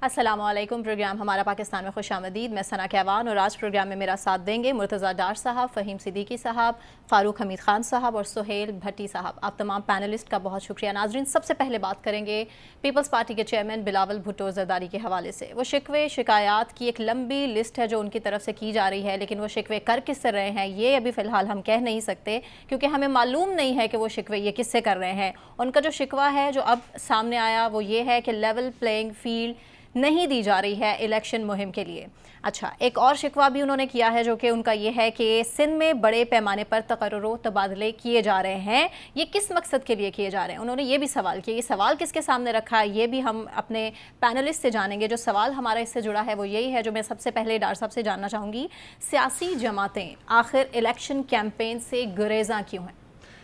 अस्सलामुअलैकुम। प्रोग्राम हमारा पाकिस्तान में खुशामदीद। मैं सना कहवान और आज प्रोग्राम में मेरा साथ देंगे मुर्तज़ा डार साहब, फ़हीम सिद्दीकी साहब, फ़ारूक हमीद ख़ान साहब और सुहेल भट्टी साहब। आप तमाम पैनलिस्ट का बहुत शुक्रिया। नाजरीन, सबसे पहले बात करेंगे पीपल्स पार्टी के चेयरमैन बिलावल भुट्टो ज़रदारी के हवाले से। वो शिकवे शिकायत की एक लंबी लिस्ट है जो उनकी तरफ से की जा रही है, लेकिन वो शिकवे कर किससे रहे हैं ये अभी फ़िलहाल हम कह नहीं सकते, क्योंकि हमें मालूम नहीं है कि वो शिकवे ये किससे कर रहे हैं। उनका जो शिकवा है जो अब सामने आया वो ये है कि लेवल प्लेइंग फील्ड नहीं दी जा रही है इलेक्शन मुहिम के लिए। अच्छा, एक और शिकवा भी उन्होंने किया है जो कि उनका ये है कि सिंध में बड़े पैमाने पर तकर्रुर तबादले किए जा रहे हैं। ये किस मकसद के लिए किए जा रहे हैं, उन्होंने ये भी सवाल किया। ये सवाल किसके सामने रखा है ये भी हम अपने पैनलिस्ट से जानेंगे। जो सवाल हमारा इससे जुड़ा है वो यही है जो मैं सबसे पहले डार साहब से जानना चाहूँगी। सियासी जमातें आखिर इलेक्शन कैंपेन से गुरेज़ा क्यों हैं?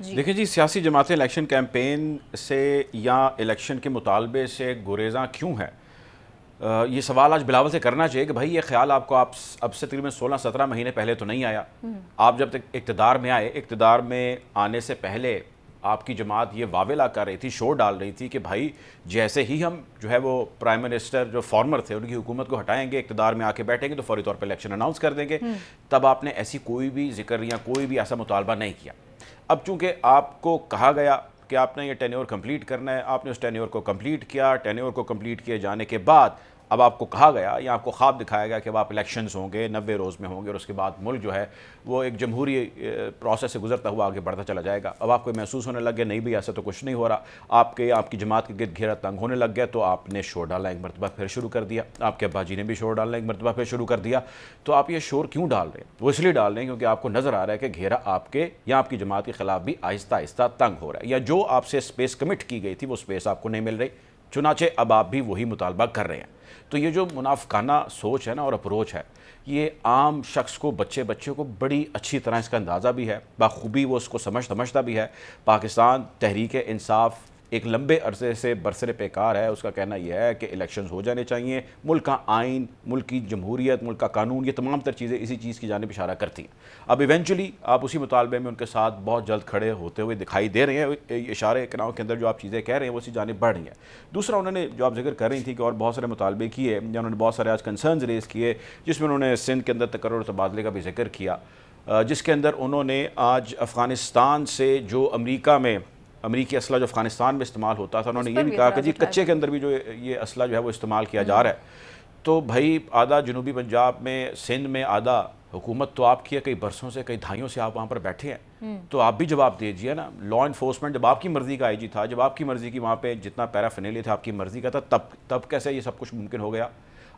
देखिए जी, सियासी जमातें इलेक्शन कैंपेन से या इलेक्शन के मुतालबे से गुरेज़ा क्यों है, ये सवाल आज बिलावल से करना चाहिए कि भाई ये ख्याल आपको आप अब से तकरीबन 16-17 महीने पहले तो नहीं आया। आप जब तक इक़्तिदार में आए, इक़्तिदार में आने से पहले आपकी जमात ये वावेला कर रही थी, शोर डाल रही थी कि भाई जैसे ही हम जो है वो प्राइम मिनिस्टर जो फॉर्मर थे उनकी हुकूमत को हटाएंगे, इक़्तिदार में आके बैठेंगे तो फौरी तौर पर इलेक्शन अनाउंस कर देंगे। तब आपने ऐसी कोई भी जिक्र या कोई भी ऐसा मुतालबा नहीं किया। अब चूँकि आपको कहा गया कि आपने ये टेन्योर कंप्लीट करना है, आपने उस टेन्योर को कंप्लीट किया। टेन्योर को कंप्लीट किए जाने के बाद अब आपको कहा गया या आपको ख्वाब दिखाया गया कि अब आप इलेक्शंस होंगे, 90 रोज़ में होंगे और उसके बाद मुल्क जो है वो एक जमहूरी प्रोसेस से गुजरता हुआ आगे बढ़ता चला जाएगा। अब आपको महसूस होने लग गया नहीं भी ऐसा तो कुछ नहीं हो रहा, आपकी जमात के गिर्द घेरा तंग होने लग गया, तो आपने शोर डालना एक मरतबा फिर शुरू कर दिया। आपके अब्बा जी ने भी शोर डालना एक मरतबा फिर शुरू कर दिया। तो आप ये शोर क्यों डाल रहे हैं? वो इसलिए डाल रहे हैं क्योंकि आपको नज़र आ रहा है कि घेरा आपके या आपकी जमात के खिलाफ भी आहिस्ता आहिस्ता तंग हो रहा है, या जो आपसे स्पेस कमिट की गई थी वो स्पेस आपको नहीं मिल रही, चुनाचे अब आप भी वही मुतालबा कर रहे हैं। तो ये जो मुनाफिकाना सोच है ना और अप्रोच है, ये आम शख्स को, बच्चे को बड़ी अच्छी तरह इसका अंदाज़ा भी है, बाखूबी वो उसको समझता भी है। पाकिस्तान तहरीक इंसाफ एक लंबे अरसे से बरसरे पेकार है। उसका कहना यह है कि इलेक्शंस हो जाने चाहिए, मुल्क का आइन, मुल्क की जमहूरियत, मुल्क का कानून, ये तमाम तर चीज़ें इसी चीज़ की जानिब इशारा करती हैं। अब इवेंचुअली आप उसी मुतालबे में उनके साथ बहुत जल्द खड़े होते हुए दिखाई दे रहे हैं। इशारे कनाओं के अंदर जो आप चीज़ें कह रहे हैं वो उसी जानिब बढ़ रही हैं। दूसरा, उन्होंने जो आप जिक्र कर रही थी कि और बहुत सारे मुतालबे किए, या उन्होंने बहुत सारे आज कंसर्न्स रेज़ किए, जिसमें उन्होंने सिंध के अंदर तकर्रुर तबादले का भी जिक्र किया, जिसके अंदर उन्होंने आज अफ़गानिस्तान से जो अमरीकी असला जो अफ़गानिस्तान में इस्तेमाल होता था, उन्होंने ये भी कहा कि जी कच्चे के अंदर भी जो ये असला जो है वो इस्तेमाल किया जा रहा है। तो भाई आधा जनूबी पंजाब में, सिंध में आधा हुकूमत तो आपकी है, कई बरसों से, कई दहाइयों से आप वहाँ पर बैठे हैं, तो आप भी जवाब दीजिए ना। लॉ इन्फोर्समेंट जब आपकी मर्ज़ी का आईजी था, जब आपकी मर्ज़ी की वहाँ पर जितना पैराफिनेलिया था आपकी मर्ज़ी का था, तब कैसे ये सब कुछ मुमकिन हो गया?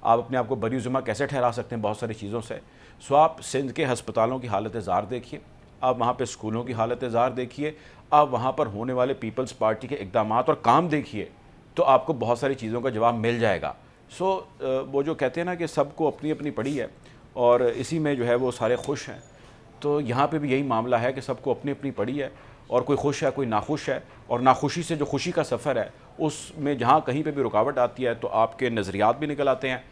आप अपने आप को बरी ज़िम्मा कैसे ठहरा सकते हैं बहुत सारी चीज़ों से? सो आप सिंध के हस्पतालों की हालत ज़ार देखिए, आप वहाँ पे स्कूलों की हालत ज़ार देखिए, आप वहाँ पर होने वाले पीपल्स पार्टी के इक़दाम और काम देखिए, तो आपको बहुत सारी चीज़ों का जवाब मिल जाएगा। सो वो जो कहते हैं ना कि सबको अपनी अपनी पड़ी है और इसी में जो है वो सारे खुश हैं, तो यहाँ पे भी यही मामला है कि सबको अपनी अपनी पड़ी है और कोई खुश है, कोई नाखुश है, और नाखुशी से जो खुशी का सफ़र है उसमें जहाँ कहीं पे भी रुकावट आती है तो आपके नज़रियात भी निकल आते हैं,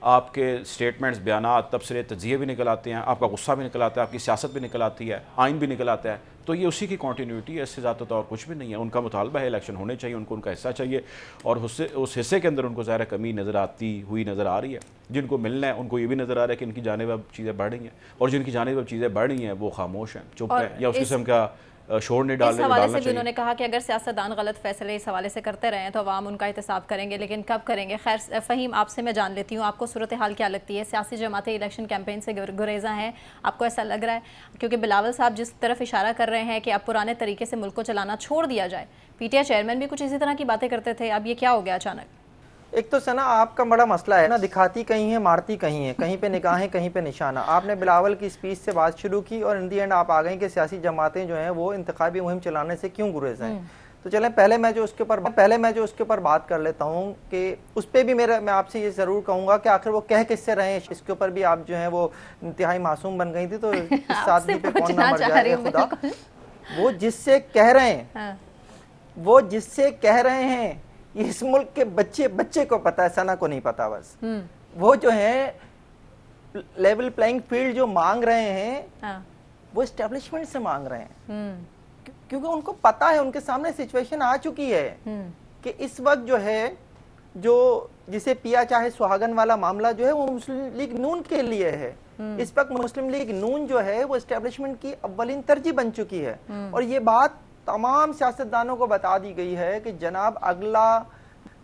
आपके स्टेटमेंट्स, बयानात, तबसरे, तज्ज़िये भी निकल आते हैं, आपका गुस्सा भी निकल आता है, आपकी सियासत भी निकल आती है, आइन भी निकल आता है। तो ये उसी की कंटिन्यूटी है, इससे ज़्यादा तो और कुछ भी नहीं है। उनका मुतालबा है इलेक्शन होने चाहिए, उनको उनका हिस्सा चाहिए, और उस हिस्से के अंदर उनको ज़ाहिर कमी नज़र आती हुई नज़र आ रही है। जिनको मिलना है उनको ये भी नज़र आ रहा है कि इनकी जानिब अब चीज़ें बढ़ रही हैं, और जिनकी जानिब अब चीज़ें बढ़ रही हैं वो खामोश हैं, चुप हैं, या उस किस्म का शोर नहीं डाल रहे। इस हवाले से भी उन्होंने कहा कि अगर सियासतदान गलत फैसले इस हवाले से करते रहे तो अवाम उनका एहतसाब करेंगे, लेकिन कब करेंगे? खैर फ़हीम, आपसे मैं जान लेती हूँ, आपको सूरत हाल क्या लगती है? सियासी जमातें इलेक्शन कैंपेन से गुरेज़ा हैं, आपको ऐसा लग रहा है? क्योंकि बिलावल साहब जिस तरफ इशारा कर रहे हैं कि अब पुराने तरीके से मुल्क को चलाना छोड़ दिया जाए, पीटीआई चेयरमैन भी कुछ इसी तरह की बातें करते थे, अब ये क्या हो गया अचानक? एक तो सना आपका बड़ा मसला है ना, दिखाती कहीं है मारती कहीं है, कहीं पे निगाहें कहीं पे निशाना। आपने बिलावल की स्पीच से बात शुरू की और इन दी एंड आप आ गए कि सियासी जमातें जो हैं वो इंतखाबी मुहिम चलाने से क्यों गुरेज हैं। तो चलें पहले मैं जो उसके ऊपर बात कर लेता हूँ कि उस पर भी मैं आपसे ये ज़रूर कहूँगा कि आखिर वो कह किससे रहे हैं। इसके ऊपर भी आप जो है वो इंतहाई मासूम बन गई थी, तो इस सादगी पे कौन ना मर जाए खुदा। वो जिससे कह रहे हैं इस मुल्क के बच्चे को पता है, सना को नहीं पता बस। वो जो है लेवल प्लेइंग फील्ड जो मांग रहे हैं वो एस्टेब्लिशमेंट से मांग रहे हैं, क्योंकि उनको पता है, उनके सामने सिचुएशन आ चुकी है कि इस वक्त जो है जो जिसे पिया चाहे सुहागन वाला मामला जो है वो मुस्लिम लीग नून के लिए है। इस वक्त मुस्लिम लीग नून जो है वो एस्टेब्लिशमेंट की अव्वलीन तरजीह बन चुकी है और ये बात तमाम सियासतदानों को बता दी गई है कि जनाब अगला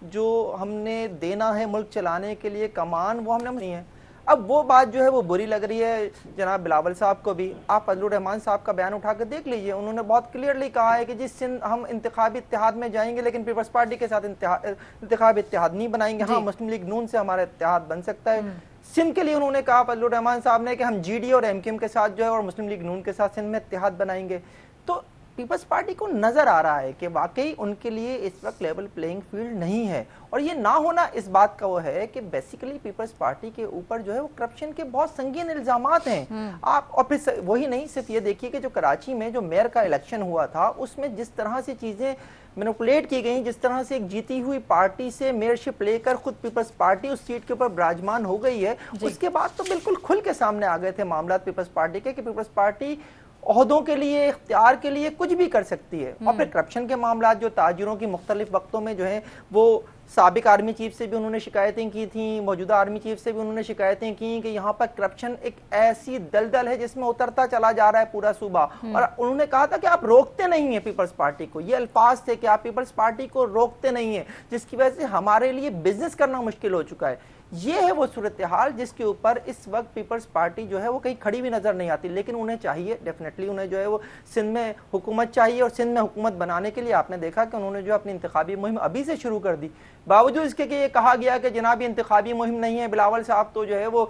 जो हमने देना है मुल्क चलाने के लिए कमान वो हमने नहीं है। अब वो बात जो है वो बुरी लग रही है जनाब बिलावल साहब को भी। आप फजलुर रहमान साहब का बयान उठा कर देख लीजिए, उन्होंने बहुत क्लियरली कहा है कि जिस सिंध हम इंतखाबी इत्तेहाद में जाएंगे लेकिन पीपल्स पार्टी के साथ इंतखाबी इत्तेहाद नहीं बनाएंगे। हाँ, मुस्लिम लीग नून से हमारा इत्तेहाद बन सकता है। सिंध के लिए उन्होंने कहा फजलुर रहमान साहब ने कि हम जीडी और एमकेएम के साथ जो है और मुस्लिम लीग नून के साथ सिंध में इत्तेहाद बनाएंगे। तो पीपल्स पार्टी को नजर आ रहा है कि वाकई उनके लिए इस वक्त लेवल प्लेइंग फील्ड नहीं है और ये ना होना इस बात का वो है कि बेसिकली पीपल्स पार्टी के ऊपर जो है वो करप्शन के बहुत संगीन इल्जामात हैं। आप और फिर वही नहीं, सिर्फ ये देखिए कि जो कराची में जो मेयर का इलेक्शन हुआ था उसमें जिस तरह से चीजें मैनिपुलेट की गई, जिस तरह से एक जीती हुई पार्टी से मेयरशिप लेकर खुद पीपल्स पार्टी उस सीट के ऊपर विराजमान हो गई है, उसके बाद तो बिल्कुल खुल के सामने आ गए थे मामला पीपल्स पार्टी के कि पीपल्स पार्टी ओहदों के लिए, इख्तियार के लिए कुछ भी कर सकती है। और फिर करप्शन के मामला जो ताजिरों की मुख्तलिफ वक्तों में जो है वो साबिक आर्मी चीफ से भी उन्होंने शिकायतें की थी, मौजूदा आर्मी चीफ से भी उन्होंने शिकायतें की कि यहाँ पर करप्शन एक ऐसी दलदल है जिसमें उतरता चला जा रहा है पूरा सूबा। और उन्होंने कहा था कि आप रोकते नहीं है पीपल्स पार्टी को, ये अल्फाज थे कि आप पीपल्स पार्टी को रोकते नहीं है, जिसकी वजह से हमारे लिए बिजनेस करना मुश्किल हो चुका है। ये है वो सूरत हाल जिसके ऊपर इस वक्त पीपल्स पार्टी जो है वो कहीं खड़ी भी नजर नहीं आती। लेकिन उन्हें चाहिए, डेफिनेटली उन्हें जो है वो सिंध में हुकूमत चाहिए और सिंध में हुकूमत बनाने के लिए आपने देखा कि उन्होंने जो अपनी इंतखाबी मुहिम अभी से शुरू कर दी, बावजूद इसके कि ये कहा गया कि जनाब ये इंतखाबी मुहिम नहीं है, बिलावल साहब तो जो है वो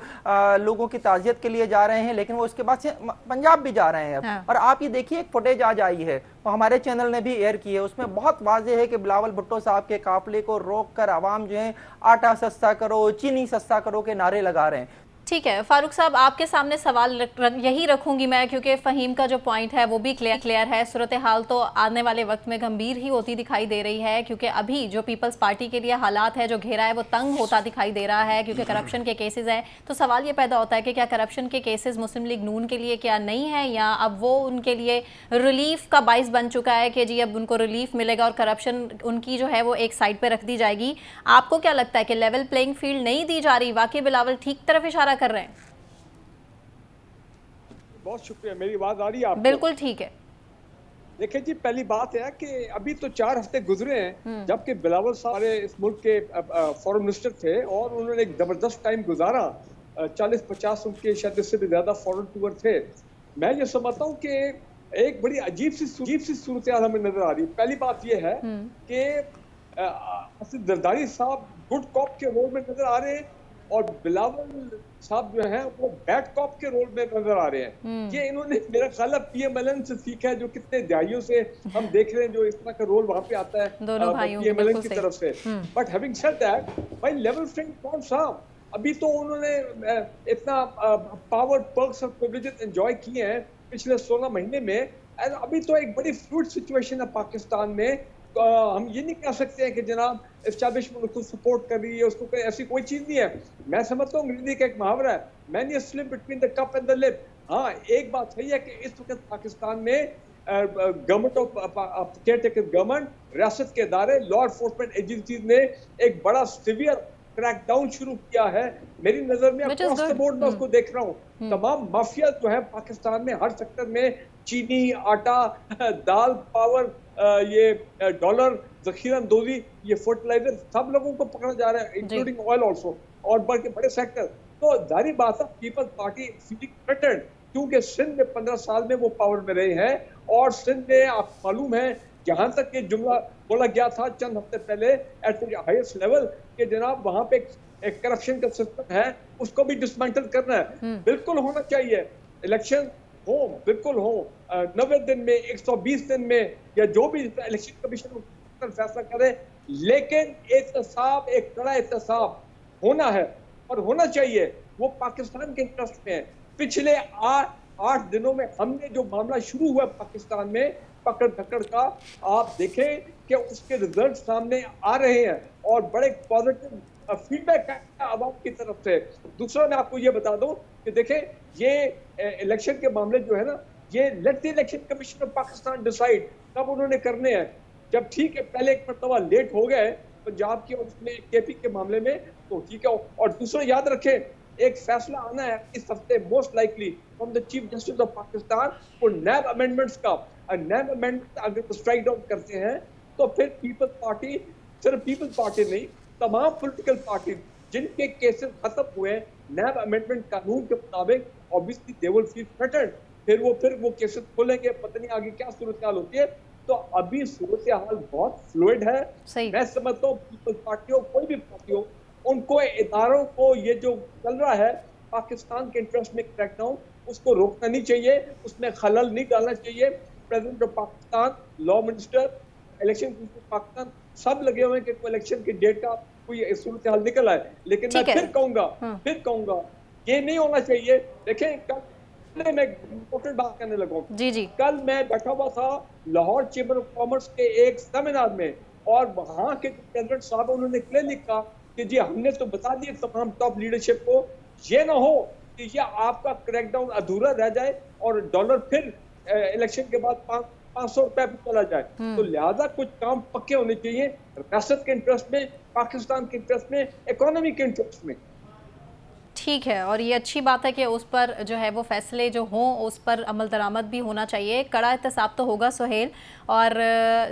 लोगों की ताज़ियत के लिए जा रहे हैं, लेकिन वो उसके बाद से पंजाब भी जा रहे हैं अब। हाँ। और आप ये देखिए एक फुटेज आज आई है, वो हमारे चैनल ने भी एयर की है, उसमें बहुत वाज़ेह है कि बिलावल भुट्टो साहब के काफिले को रोक कर आवाम जो है आटा सस्ता करो, चीनी सस्ता करो के नारे लगा रहे हैं। ठीक है फारूक साहब, आपके सामने सवाल यही रखूंगी मैं, क्योंकि फ़हीम का जो पॉइंट है वो भी क्लियर है। सूरत हाल तो आने वाले वक्त में गंभीर ही होती दिखाई दे रही है, क्योंकि अभी जो पीपल्स पार्टी के लिए हालात है, जो घेरा है वो तंग होता दिखाई दे रहा है, क्योंकि करप्शन के केसेस हैं। तो सवाल ये पैदा होता है कि क्या करप्शन के केसेस मुस्लिम लीग नून के लिए क्या नहीं है, या अब वो उनके लिए रिलीफ का बाइस बन चुका है कि जी अब उनको रिलीफ मिलेगा और करप्शन उनकी जो है वो एक साइड पर रख दी जाएगी। आपको क्या लगता है कि लेवल प्लेइंग फील्ड नहीं दी जा रही? वाकई बिलावल ठीक तरफ इशारा कर रहे हैं? बहुत शुक्रिया। मेरी आवाज आ रही है आपको? बिल्कुल ठीक है। देखिए जी, पहली बात है कि अभी तो 4 हफ्ते गुजरे हैं जबकि बिलावल साहब इस मुल्क के फॉरेन मिनिस्टर थे और उन्होंने एक जबरदस्त टाइम गुजारा। 40-50 उनके शायद इससे भी ज्यादा फॉरेन टूर थे। मैं ये समझता हूँ कि एक बड़ी अजीब सी सूरत हमें नजर आ रही है। पहली बात यह है कि असद जरदारी साहब गुड कॉप के रोल में नजर आ रहे हैं और बिलावल साहब जो है वो बैड कॉप के रोल में नजर आ रहे हैं। ये इन्होंने मेरा ख्याल है पीएमएलएन से सीखा है, जो कितने दहाइयों से हम देख रहे हैं जो इस तरह का रोल वहां पे आता है पीएमएलएन की तरफ से। बट हैविंग सेड दैट, भाई लेवल प्लेइंग कौन सा? अभी तो उन्होंने इतना पावर, पर्क्स और प्रिविलेजेस एंजॉय किए हैं पिछले 16 महीने में। अभी तो एक बड़ी फ्लूइड सिचुएशन है पाकिस्तान में। हम ये नहीं कह सकते हैं कि जनाब एस्टैब्लिशमेंट उसको सपोर्ट कर रही है, उसको कोई ऐसी कोई चीज नहीं है। मैं समझता हूँ अंग्रेजी का एक मुहावरा है, many slip between the cup and the lip. हाँ, एक बात सही है कि इस वक्त पाकिस्तान में गवर्नमेंट ऑफ केयरटेकर गवर्नमेंट, रियासत के इदारे, लॉ एनफोर्समेंट एजेंसीज ने एक बड़ा सीवियर क्रैकडाउन शुरू किया है। मेरी नजर में अक्रॉस द बोर्ड में उसको देख रहा हूँ। तमाम माफिया जो है पाकिस्तान में हर सेक्टर में, चीनी, आटा, दाल, पावर, ये डॉलर, जखीरांदोजी, ये फर्टिलाइजर, सब लोगों को पकड़ा जा रहा है, इंक्लूडिंग ऑयल ऑल्सो, और बड़े सेक्टर। तो जाहिर बात है पीपल्स पार्टी फीलिंग थ्रेटेंड, क्योंकि सिंध में 15 साल में वो पावर में रहे हैं और सिंध में आप मालूम है जहां तक ये जुमला बोला गया था चंद हफ्ते पहले एट द हाईएस्ट लेवल कि जनाब वहां पे एक करप्शन का सिस्टम है, उसको भी डिसमेंटल करना है। बिल्कुल होना चाहिए, इलेक्शन हो, बिल्कुल हो, 90 दिन में, 120 दिन में, या जो भी इलेक्शन कमीशन फैसला करे, लेकिन एहतसाब, एक कड़ा एहतसाब होना है और होना चाहिए। वो पाकिस्तान के इंटरेस्ट में है। पिछले 8 दिनों में हमने जो मामला शुरू हुआ पाकिस्तान में पकड़ धकड़ का, आप देखें कि उसके रिजल्ट सामने आ रहे हैं और बड़े पॉजिटिव फीडबैक है आवाम की तरफ से। दूसरा मैं आपको ये बता दूं कि देखें ये इलेक्शन के मामले जो है ना, ये let the election commission of Pakistan decide कब उन्होंने करने हैं। जब ठीक है पहले एक मरतबा लेट हो गए पंजाब की और उसमें केपी के मामले में, तो ठीक है। और दूसरा याद रखें, एक फैसला आना है इस हफ्ते most likely from the chief justice of Pakistan और नैब अमेंडमेंट्स का। नैब अमेंडमेंट अगर स्ट्राइक डाउन करते हैं तो फिर पीपल्स पार्टी, सिर्फ पीपल्स पार्टी नहीं, तमाम पॉलिटिकल पार्टी जिनके केसेस खत्म हुए नैब अमेंडमेंट कानून के मुताबिक, obviously they will feel threatened. फिर वो केसेस खोलेंगे, पता नहीं आगे क्या सूरत हाल होती है। तो अभी सूरत हाल बहुत फ्लूइड है। मैं समझता हूँ पीपल्स पार्टी हो, कोई भी पार्टी हो, उनको इदारों को ये जो चल रहा है पाकिस्तान के इंटरेस्ट में क्रैकडाउन, उसको रोकना नहीं चाहिए, उसमें खलल नहीं डालना चाहिए। President of Pakistan, law minister, election commission Pakistan सब लगे हुए हैं कि इलेक्शन की डेट का कोई सूरत हाल निकल आए। लेकिन मैं फिर कहूंगा ये नहीं होना चाहिए। देखें, कल मैं इम्पोर्टेंट बात करने लगा हूं। जी। कल मैं बैठा हुआ था लाहौर चेंबर ऑफ कॉमर्स के एक सेमिनार में, और वहां के प्रेसिडेंट साहब उन्होंने क्लियरली कहा कि जी हमने तो बता दिया तमाम टॉप लीडरशिप को, ये ना हो कि ये आपका क्रैकडाउन अधूरा रह जाए और डॉलर फिर इलेक्शन के बाद 500 रुपए पे चला जाए। तो लिहाजा कुछ काम पक्के होने चाहिए, रियासत के इंटरेस्ट में, पाकिस्तान के इंटरेस्ट में, इकोनॉमी के इंटरेस्ट में। ठीक है, और ये अच्छी बात है कि उस पर जो है वो फैसले जो हों उस पर अमल दरामद भी होना चाहिए। कड़ा एहतसाब तो होगा सुहेल, और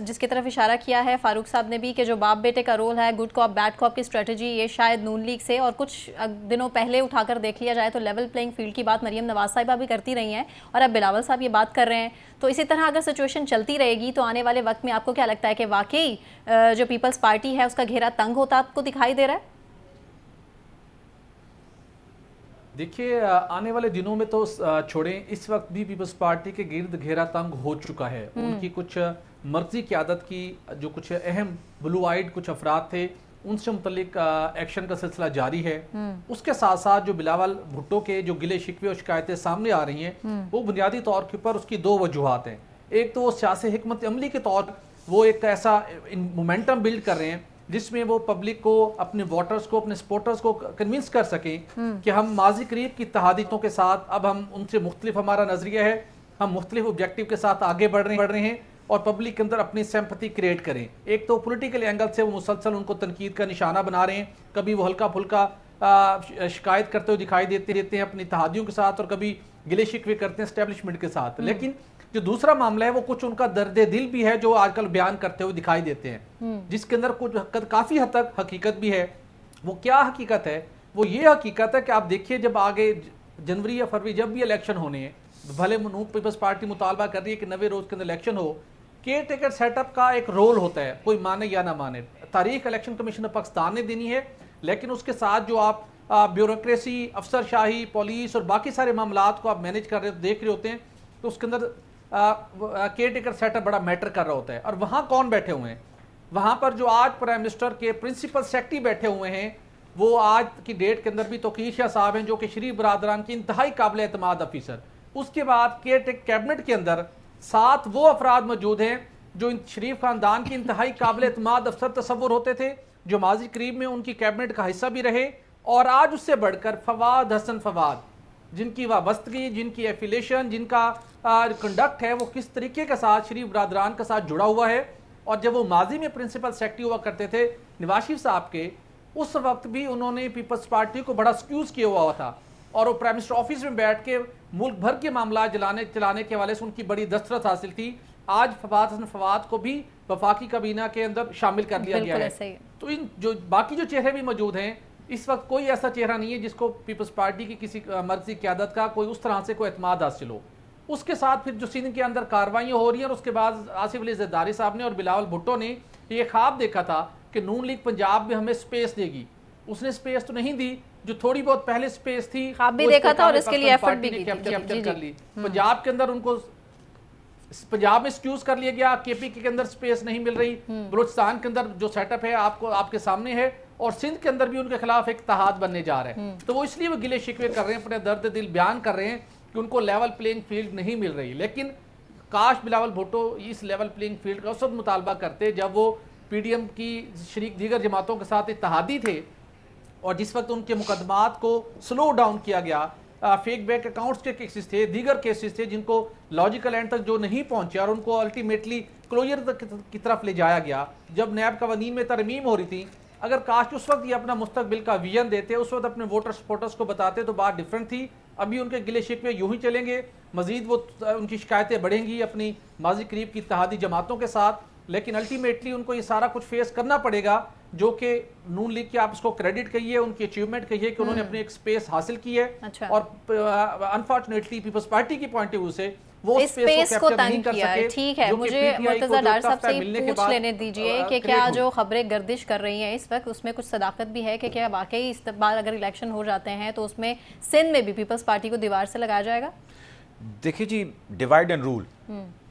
जिसकी तरफ इशारा किया है फारूक साहब ने भी कि जो बाप बेटे का रोल है, गुड कॉप बैड कॉप की स्ट्रेटजी, ये शायद नून लीग से और कुछ दिनों पहले उठाकर देख लिया जाए तो लेवल प्लेइंग फील्ड की बात मरीम नवाज साहिबा भी करती रही हैं और अब बिलावल साहब ये बात कर रहे हैं। तो इसी तरह अगर सिचुएशन चलती रहेगी तो आने वाले वक्त में आपको क्या लगता है कि वाकई जो पीपल्स पार्टी है उसका घेरा तंग होता आपको दिखाई दे रहा है? देखिए, आने वाले दिनों में तो छोड़ें, इस वक्त भी पीपल्स पार्टी के गिर्द घेरा तंग हो चुका है। उनकी कुछ मर्जी क़यादत की जो कुछ अहम ब्लू आइड कुछ अफराद थे उनसे मुतल्लिक एक्शन का सिलसिला जारी है। उसके साथ साथ जो बिलावल भुट्टो के जो गिले शिकवे और शिकायतें सामने आ रही हैं वो बुनियादी तौर के ऊपर उसकी दो वजूहात हैं। एक तो वो सियासी हिकमत अमली के तौर वो एक ऐसा मोमेंटम बिल्ड कर रहे हैं जिसमें वो पब्लिक को, अपने वोटर्स को, अपने सपोर्टर्स को कन्विंस कर सकें कि हम माजी करीब की तहादीतों के साथ अब हम उनसे मुख्तलिफ हमारा नजरिया है, हम मुख्तलिफ ऑब्जेक्टिव के साथ आगे बढ़ रहे हैं और पब्लिक के अंदर अपनी सिंपैथी क्रिएट करें। एक तो पॉलिटिकल एंगल से वो मुसलसल उनको तनकीद का निशाना बना रहे हैं, कभी वो हल्का फुल्का शिकायत करते हुए दिखाई देते हैं अपनी तहादियों के साथ, और कभी गिले शिकवे करते हैं एस्टेब्लिशमेंट के साथ। लेकिन जो दूसरा मामला है वो कुछ उनका दर्द दिल भी है जो आजकल बयान करते हुए दिखाई देते हैं, जिसके अंदर कुछ काफी हद तक हकीकत भी है। वो क्या हकीकत है? वो ये हकीकत है कि आप देखिए, जब आगे जनवरी या फरवरी जब भी इलेक्शन होने हैं, भले नून पीपल्स पार्टी मुतालबा कर रही है कि 90 रोज के अंदर इलेक्शन हो, केयर टेकर सेटअप का एक रोल होता है, कोई माने या ना माने। तारीख इलेक्शन कमीशन ऑफ पाकिस्तान ने देनी है, लेकिन उसके साथ जो आप ब्यूरोक्रेसी, अफसरशाही, पुलिस और बाकी सारे मामलात को आप मैनेज कर रहे हो, देख रहे होते हैं, तो उसके अंदर केयर टेकर सेटअप बड़ा मैटर कर रहा होता है। और वहाँ कौन बैठे हुए हैं? वहाँ पर जो आज प्राइम मिनिस्टर के प्रिंसिपल सेक्रेटरी बैठे हुए हैं, वो आज की डेट के अंदर भी तौकीर शाह साहब हैं जो कि शरीफ बरादरान की इंतहाई काबिल एतमाद ऑफिसर। उसके बाद केयर टेकर कैबिनेट के अंदर 7 वो अफराद मौजूद हैं जो शरीफ खानदान की इंतहाई काबिल एतमाद अफसर तस्वुर होते थे, जो माजी करीब में उनकी कैबिनेट का हिस्सा भी रहे, और आज उससे बढ़कर फवाद हसन फवाद, जिनकी वाबस्तगी, जिनकी एफिलेशन, जिनका कंडक्ट है वो किस तरीके के साथ शरीफ बरादरान के साथ जुड़ा हुआ है। और जब वो माजी में प्रिंसिपल सेक्रेटरी हुआ करते थे नवाज शरीफ साहब के, उस वक्त भी उन्होंने पीपल्स पार्टी को बड़ा स्क्यूज किया हुआ था, और वो प्राइम मिनिस्टर ऑफिस में बैठ के मुल्क भर के मामला चलाने के हवाले से उनकी बड़ी दस्तरत हासिल थी। आज फवाद हसन फवाद को भी वफाकी काबीना के अंदर शामिल कर लिया गया है। तो इन जो बाकी जो चेहरे भी मौजूद हैं, इस वक्त कोई ऐसा चेहरा नहीं है जिसको पीपल्स पार्टी की किसी मर्जी क़यादत का कोई उस तरह से कोई एतमाद हासिल हो। उसके साथ फिर जो सिंध के अंदर कार्रवाइयाँ हो रही हैं, और उसके बाद आसिफ अली ज़रदारी साहब ने और बिलावल भुट्टो ने ये ख्वाब देखा था कि नून लीग पंजाब में हमें स्पेस देगी। उसने स्पेस तो नहीं दी, जो थोड़ी बहुत पहले स्पेस थी ख्वाब भी देखा था और इसके लिए एफर्ट भी कैप्चर कर ली। पंजाब के अंदर उनको पंजाब में एक्सक्यूज कर लिया गया, केपी के अंदर स्पेस नहीं मिल रही, बलूचिस्तान के अंदर जो सेटअप है आपके सामने है, और सिंध के अंदर भी उनके खिलाफ एक तहाद बनने जा रहा है। तो वो इसलिए वो गिले शिकवे कर रहे हैं, अपने दर्द दिल बयान कर रहे हैं कि उनको लेवल प्लेइंग फील्ड नहीं मिल रही। लेकिन काश बिलावल भुट्टो इस लेवल प्लेइंग फील्ड का उस वक्त मुतालबा करते जब वो पीडीएम की शरीक दीगर जमातों के साथ इत्तेहादी थे, और जिस वक्त उनके मुकदमात को स्लो डाउन किया गया, फेक बैंक अकाउंट्स के केसेस थे, दीगर केसेस थे जिनको लॉजिकल एंड तक जो नहीं पहुंचे और उनको अल्टीमेटली क्लोजर की तरफ ले जाया गया। जब नैब कवानीन में तरमीम हो रही थी, अगर काश उस वक्त ये अपना मुस्तकबिल का विजन देते, उस वक्त अपने वोटर सपोर्टर्स को बताते तो बात डिफरेंट थी। अभी उनके गिले शिकवे यूं ही चलेंगे, मजीद वो उनकी शिकायतें बढ़ेंगी अपनी माजी करीब की इत्तेहादी जमातों के साथ, लेकिन अल्टीमेटली उनको ये सारा कुछ फेस करना पड़ेगा, जो कि नून लीग की आप उसको क्रेडिट कहिए, उनकी अचीवमेंट कहिए कि उन्होंने अपनी एक स्पेस हासिल की है। अच्छा। और अनफॉर्चुनेटली पीपल्स पार्टी की पॉइंट ऑफ व्यू से वो इस स्पेस को तंग किया है। ठीक है, मुझे मुर्तजा डार साहब से पूछ लेने दीजिए कि क्या जो खबरें गर्दिश कर रही हैं इस वक्त उसमें कुछ सदाकत भी है कि क्या वाकई इस बार अगर इलेक्शन हो जाते हैं तो उसमें सिंध में भी पीपल्स पार्टी को दीवार से लगाया जाएगा? देखिए जी, डिवाइड एंड रूल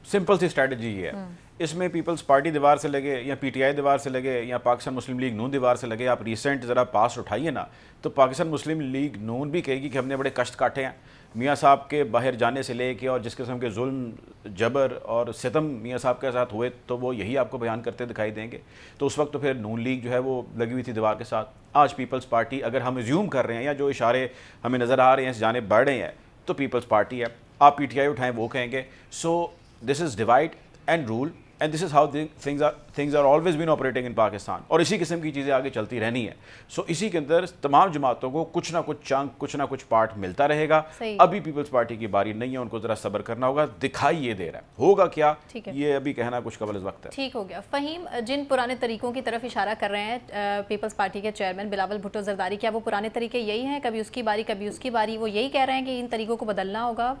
सिंपल सी स्ट्रेटजी ये है। इसमें पीपल्स पार्टी दीवार से लगे या पीटीआई दीवार से लगे या पाकिस्तान मुस्लिम लीग नून दीवार से लगे, आप रिसेंट ज़रा पास उठाइए ना, तो पाकिस्तान मुस्लिम लीग नून भी कहेगी कि हमने बड़े कष्ट काटे हैं मियाँ साहब के बाहर जाने से लेके, और जिस किस्म के जुल्म जबर और सितम मियाँ साहब के साथ हुए तो वो यही आपको बयान करते दिखाई देंगे। तो उस वक्त तो फिर नून लीग जो है वो लगी हुई थी दीवार के साथ। आज पीपल्स पार्टी, अगर हम एज्यूम कर रहे हैं या जो इशारे हमें नज़र आ रहे हैं इस जाने बढ़ रहे हैं, तो पीपल्स पार्टी है। आप पीटीआई उठाएं वो कहेंगे। So this is divide and rule and this is how things are always been operating in Pakistan, और इसी किस्म की चीज़ें आगे चलती रहनी है। सो इसी के अंदर तमाम जमातों को कुछ ना कुछ चंक, कुछ ना कुछ पार्ट मिलता रहेगा। अभी पीपल्स पार्टी की बारी नहीं है, उनको ज़रा सब्र करना होगा। दिखाई ये दे रहा है, होगा क्या ये अभी कहना कुछ कबल वक्त है। ठीक हो गया। फ़हीम, जिन पुराने तरीकों की तरफ इशारा कर रहे हैं पीपल्स पार्टी के चेयरमैन बिलावल भुट्टो जरदारी, क्या वो पुराने तरीके यही हैं, कभी उसकी बारी कभी उसकी बारी, वो यही कह रहे हैं कि इन तरीकों को बदलना होगा?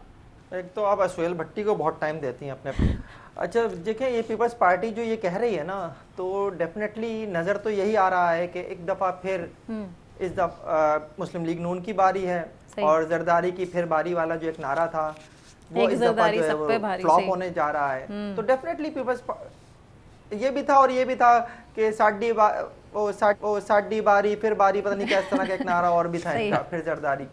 एक तो आप सुहेल भट्टी को बहुत टाइम देती हैं अपने। अच्छा देखिए, ये पीपल्स पार्टी जो ये कह रही है ना, तो डेफिनेटली नज़र तो यही आ रहा है कि एक दफ़ा फिर इस दफ़ा मुस्लिम लीग नून की बारी है और जरदारी की फिर बारी वाला जो एक नारा था वो इस दफ़ा जो है वो फ्लॉप होने जा रहा है। तो डेफिनेटली पीपल्स ये भी था और ये भी था कि साडी बारी फिर बारी, पता नहीं क्या इस तरह का एक नारा और भी था इनका, फिर जरदारी।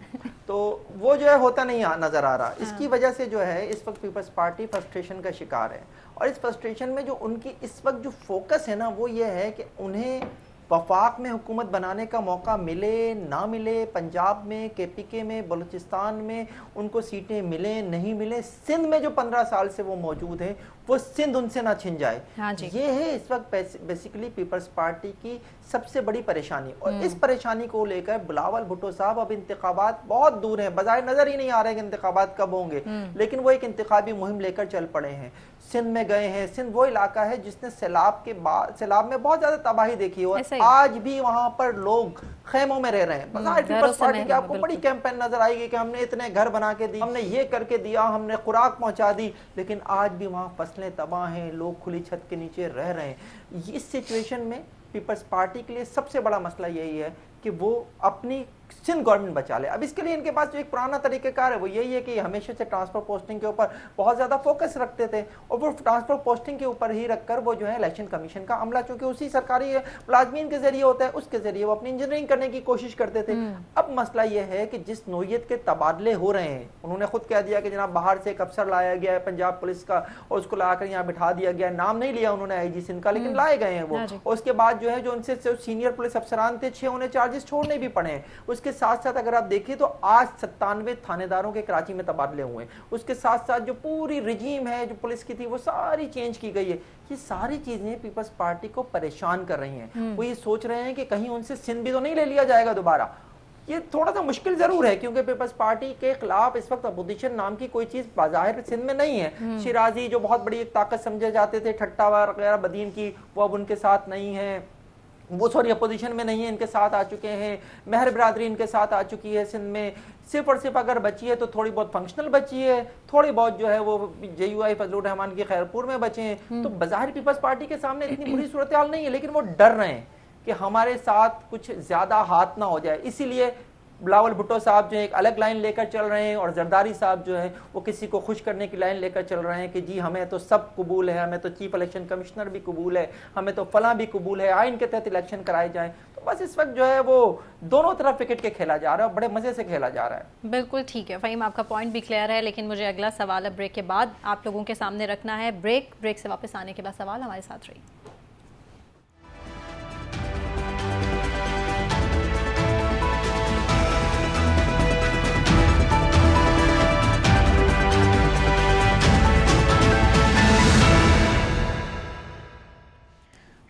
तो वो जो है होता नहीं नज़र आ रहा। इसकी वजह से जो है इस वक्त पीपल्स पार्टी फ्रस्ट्रेशन का शिकार है, और इस फ्रस्ट्रेशन में जो उनकी इस वक्त जो फोकस है ना वो ये है कि उन्हें वफाक में हुकूमत बनाने का मौका मिले ना मिले, पंजाब में, केपीके में, बलूचिस्तान में उनको सीटें मिले नहीं मिले, सिंध में जो 15 साल से वो मौजूद हैं वो सिंध उनसे ना छिन जाए। हाँ जी। ये है इस वक्त बेसिकली पीपल्स पार्टी की सबसे बड़ी परेशानी। और इस परेशानी को लेकर बिलावल भुट्टो साहब, अब इंतखाबात बहुत दूर हैं, बजाय नजर ही नहीं आ रहे कि इंतखाबात कब होंगे, लेकिन वो एक इंतखाबी मुहिम लेकर चल पड़े हैं। सिंध में गए हैं। सिंध वो इलाका है जिसने सैलाब के बाद, सैलाब में बहुत ज्यादा तबाही देखी है, और आज भी वहां पर लोग खेमों में रह रहे हैं। बजाय पीपल्स पार्टी की आपको बड़ी कैंपेन नजर आएगी कि हमने इतने घर बना के दिए, हमने ये करके दिया, हमने खुराक पहुंचा दी, लेकिन आज भी वहां फसलें तबाह हैं, लोग खुली छत के नीचे रह रहे हैं। इस सिचुएशन में पीपल्स पार्टी के लिए सबसे बड़ा मसला यही है कि वो अपनी सिंध गवर्नमेंट बचा ले। अब इसके लिए इनके पास जो एक पुराना तरीक़ेकार है वो यही है कि हमेशा से ट्रांसफर पोस्टिंग के ऊपर बहुत ज़्यादा फोकस रखते थे, और वो ट्रांसफर पोस्टिंग के ऊपर ही रखकर वो जो है इलेक्शन कमीशन का अमला, चूंकि उसी सरकारी मुलाजमीन के जरिए होता है, उसके जरिए वो अपनी इंजीनियरिंग करने की कोशिश करते थे। अब मसला ये है कि जिस नोयत के तबादले हो रहे हैं, उन्होंने खुद कह दिया कि जनाब बाहर से एक अफसर लाया गया है पंजाब पुलिस का और उसको लाकर यहाँ बिठा दिया गया, नाम नहीं लिया उन्होंने IG सिंध का, लेकिन लाए गए हैं वो। और उसके बाद जो है जो उनसे सीनियर पुलिस अफसरान थे 6 उन्हें चार्जेस छोड़ने भी पड़े हैं। उसके साथ साथ अगर आप देखिए तो आज 97 थानेदारों के कराची में तबादले हुए हैं। उसके साथ साथ जो पूरी रिजीम है जो पुलिस की थी वो सारी चेंज की गई है। ये सारी चीजें पीपल्स पार्टी को परेशान कर रही हैं। वो ये सोच रहे हैं कि कहीं उनसे सिंध भी तो नहीं ले लिया जाएगा दोबारा। ये थोड़ा सा मुश्किल जरूर है क्योंकि पीपल्स पार्टी के खिलाफ इस वक्त अपोजिशन नाम की कोई चीज बाज़ाहिर सिंध में नहीं है। शिराजी जो बहुत बड़ी एक ताकत समझे जाते थे, ठट्टा वगैरह बदीन की, वो अब उनके साथ नहीं है, वो सॉरी अपोजिशन में नहीं है, इनके साथ आ चुके हैं। महर बिरादरी इनके साथ आ चुकी है सिंध में। सिर्फ और सिर्फ अगर बची है तो थोड़ी बहुत फंक्शनल बची है, थोड़ी बहुत जो है वो JUI फजलुर रहमान की खैरपुर में बचे हैं। तो बाज़ाहिर पीपल्स पार्टी के सामने इतनी बुरी सूरत हाल नहीं है, लेकिन वो डर रहे हैं कि हमारे साथ कुछ ज्यादा हाथ ना हो जाए। इसीलिए बिलावल भुट्टो साहब जो है एक अलग लाइन लेकर चल रहे हैं, और जरदारी साहब जो है वो किसी को खुश करने की लाइन लेकर चल रहे हैं कि जी हमें तो सब कबूल है, हमें तो चीफ इलेक्शन कमिश्नर भी कबूल है, हमें तो फलां भी कबूल है, आइन के तहत इलेक्शन कराए जाएं। तो बस इस वक्त जो है वो दोनों तरफ विकेट के खेला जा रहा है और बड़े मजे से खेला जा रहा है। बिल्कुल ठीक है फ़हीम, आपका पॉइंट भी क्लियर है, लेकिन मुझे अगला सवाल अब ब्रेक के बाद आप लोगों के सामने रखना है। ब्रेक से वापस आने के बाद सवाल हमारे साथ रही।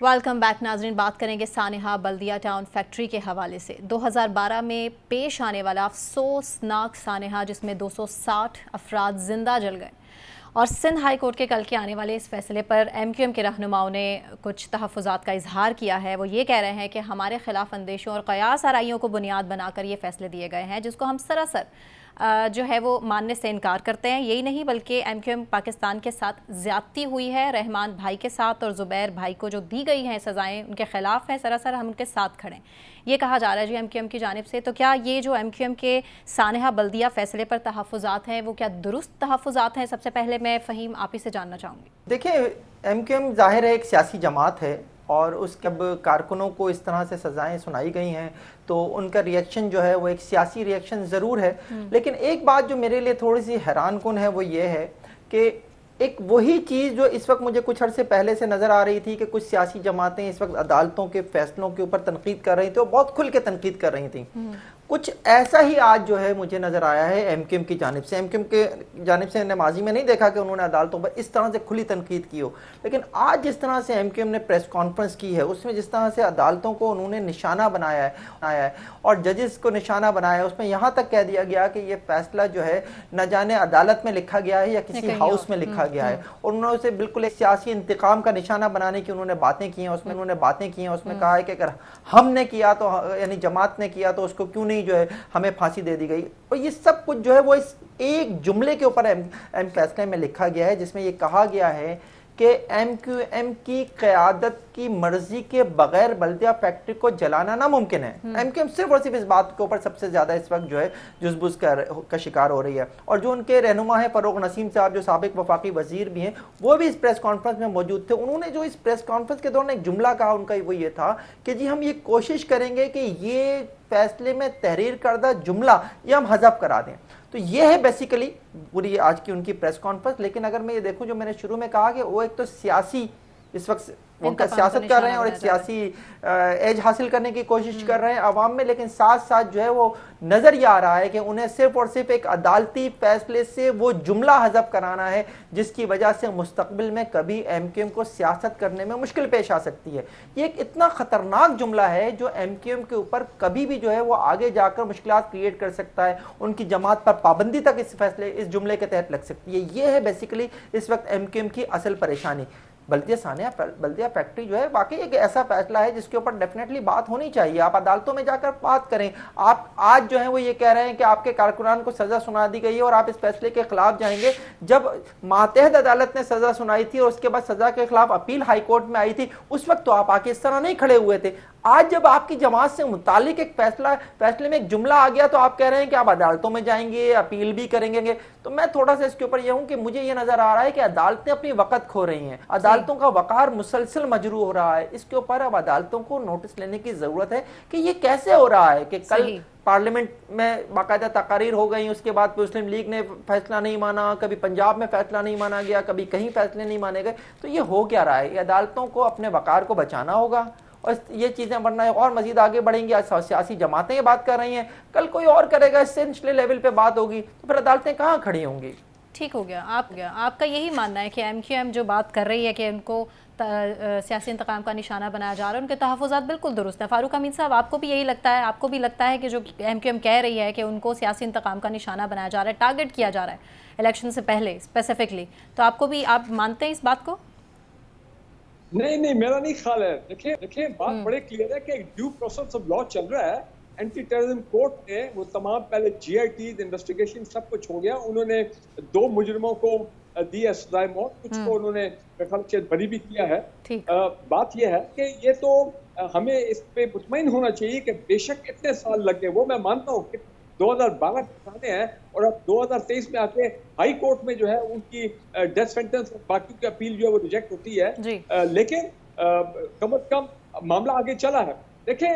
वेलकम बैक नाजरीन। बात करेंगे सानेहा बल्दिया टाउन फैक्ट्री के हवाले से। 2012 में पेश आने वाला अफसोसनाक सानेहा जिसमें 260 अफराद जिंदा जल गए और सिंध हाई कोर्ट के कल के आने वाले इस फैसले पर MQM के रहनुमाओं ने कुछ तहफ़्फ़ुज़ात का इजहार किया है। वो ये कह रहे हैं कि हमारे खिलाफ अंदेशों और क़यास आराइयों को बुनियाद बनाकर ये फ़ैसले दिए गए हैं जिसको हम सरासर जो है वो मानने से इनकार करते हैं। यही नहीं बल्कि MQM पाकिस्तान के साथ ज़्यादती हुई है, रहमान भाई के साथ और ज़ुबैर भाई को जो दी गई हैं सज़ाएँ उनके ख़िलाफ़ हैं, सरासर हम उनके साथ खड़े, ये कहा जा रहा है जी MQM की जानिब से। तो क्या ये जो MQM के सानेहा बल्दिया फ़ैसले पर तहफ़्फ़ुज़ात हैं वो क्या दुरुस्त तहफ़्फ़ुज़ात हैं? सबसे पहले मैं फ़हीम आप ही से जानना चाहूँगी। देखिए, MQM ज़ाहिर है एक सियासी जमात है और उसके अब कारकुनों को इस तरह से सज़ाएं सुनाई गई हैं तो उनका रिएक्शन जो है वो एक सियासी रिएक्शन ज़रूर है। लेकिन एक बात जो मेरे लिए थोड़ी सी हैरान कुन है वो ये है कि एक वही चीज़ जो इस वक्त मुझे कुछ अर्से पहले से नज़र आ रही थी कि कुछ सियासी जमातें इस वक्त अदालतों के फैसलों के ऊपर तनकीद कर रही थी और बहुत खुल के तनकीद कर रही थी, कुछ ऐसा ही आज जो है मुझे नज़र आया है MQM की जानिब से। MQM के जानिब से माजी में नहीं देखा कि उन्होंने अदालतों पर इस तरह से खुली तनकीद की हो, लेकिन आज जिस तरह से MQM ने प्रेस कॉन्फ्रेंस की है उसमें जिस तरह से अदालतों को उन्होंने निशाना बनाया है और जजेस को निशाना बनाया है, उसमें यहाँ तक कह दिया गया कि ये फैसला जो है न जाने अदालत में लिखा गया है या किसी हाउस में लिखा गया है, और उन्होंने उसे बिल्कुल एक सियासी इंतकाम का निशाना बनाने की उन्होंने बातें की हैं। उसमें उन्होंने बातें की हैं, उसमें कहा है कि अगर हमने किया तो यानी जमात ने किया तो उसको क्यों नहीं जो है हमें फांसी दे दी गई। और ये सब कुछ जो है वो इस एक जुमले के ऊपर फैसले में लिखा गया है जिसमें ये कहा गया है कि MQM की क़यादत की मर्जी के बगैर बल्दिया फैक्ट्री को जलाना नामुमकिन है। MQM सिर्फ और सिर्फ इस बात के ऊपर सबसे ज़्यादा इस वक्त जो है जुज़बुज़ का शिकार हो रही है। और जो उनके रहनुमा है फ़ारूक नसीम साहब जो साबिक वफाकी वज़ीर भी हैं, वो भी इस प्रेस कॉन्फ्रेंस में मौजूद थे। उन्होंने जो इस प्रेस कॉन्फ्रेंस के दौरान एक जुमला कहा उनका वो ये था कि जी हम ये कोशिश करेंगे कि ये फैसले में तहरीर करदा जुमला ये हम हज़फ करा दें। तो ये है बेसिकली पूरी आज की उनकी प्रेस कॉन्फ्रेंस। लेकिन अगर मैं ये देखूं जो मैंने शुरू में कहा कि वो एक तो सियासी इस वक्त उनका सियासत कर रहे हैं और एक सियासी एज हासिल करने की कोशिश कर रहे हैं अवाम में, लेकिन साथ साथ जो है वो नज़र ये आ रहा है कि उन्हें सिर्फ और सिर्फ एक अदालती फैसले से वो जुमला हज़फ कराना है जिसकी वजह से मुस्तकबिल में कभी MQM को सियासत करने में मुश्किल पेश आ सकती है। ये एक इतना ख़तरनाक जुमला है जो MQM के ऊपर कभी भी जो है वो आगे जाकर मुश्किलात क्रिएट कर सकता है, उनकी जमात पर पाबंदी तक इस फैसले इस जुमले के तहत लग सकती है। ये है बेसिकली इस वक्त MQM की असल परेशानी। बल्दिया फैक्ट्री जो है वाकई एक ऐसा फैसला है जिसके ऊपर डेफिनेटली बात होनी चाहिए। आप अदालतों में जाकर बात करें। आप आज जो है वो ये कह रहे हैं कि आपके कारकुनान को सज़ा सुना दी गई है और आप इस फैसले के खिलाफ जाएंगे। जब मातहत अदालत ने सज़ा सुनाई थी और उसके बाद सज़ा के खिलाफ अपील हाई कोर्ट में आई थी, उस वक्त तो आप आके इस तरह नहीं खड़े हुए थे। आज जब आपकी जमात से मुतालिक एक फैसले में एक जुमला आ गया तो आप कह रहे हैं कि आप अदालतों में जाएंगे, अपील भी करेंगे। तो मैं थोड़ा सा इसके ऊपर यह हूं कि मुझे ये नजर आ रहा है कि अदालतें अपनी वक़्त खो रही हैं, अदालतों का वक़ार मुसलसल मजरू हो रहा है। इसके ऊपर अब अदालतों को नोटिस लेने की जरूरत है कि ये कैसे हो रहा है कि कल पार्लियामेंट में बाकायदा तकारीर हो गई, उसके बाद मुस्लिम लीग ने फैसला नहीं माना, कभी पंजाब में फैसला नहीं माना गया, कभी कहीं फैसले नहीं माने गए। तो ये हो क्या रहा है? ये अदालतों को अपने वक़ार को बचाना होगा और ये चीज़ें वरना और मजीद आगे बढ़ेंगी। आज सियासी जमातें ये बात कर रही हैं, कल कोई और करेगा, इससे निचले लेवल पे बात होगी तो फिर अदालतें कहाँ खड़ी होंगी? ठीक हो गया। आपका यही मानना है कि MQM जो बात कर रही है कि उनको सियासी इंतकाम का निशाना बनाया जा रहा है, उनके तहफ़्फ़ुज़ात बिल्कुल दुरुस्त है। फ़ारूक हमीद साहब, आपको भी यही लगता है? आपको भी लगता है कि जो MQM कह रही है कि उनको सियासी इंतकाम का निशाना बनाया जा रहा है, टारगेट किया जा रहा है इलेक्शन से पहले स्पेसिफिकली, तो आपको भी आप मानते हैं इस बात को? नहीं, मेरा नहीं ख्याल है। देखिए बात बड़े क्लियर है कि एक ड्यू प्रोसेस ऑफ लॉ चल रहा है। एंटी टेररिज्म कोर्ट ने वो तमाम पहले GIT इन्वेस्टिगेशन सब कुछ हो गया, उन्होंने 2 मुजरिमों को दी है सजाए मौत, कुछ को उन्होंने बरी भी किया है। बात यह है कि ये तो हमें इस पे मुतमईन होना चाहिए कि बेशक इतने साल लगे, वो मैं मानता हूँ कि 2012 के सामने है और अब 2023 में आके हाई कोर्ट में जो है उनकी डेथ सेंटेंस बाकी की अपील जो है वो रिजेक्ट होती है, लेकिन कम से कम मामला आगे चला है। देखिए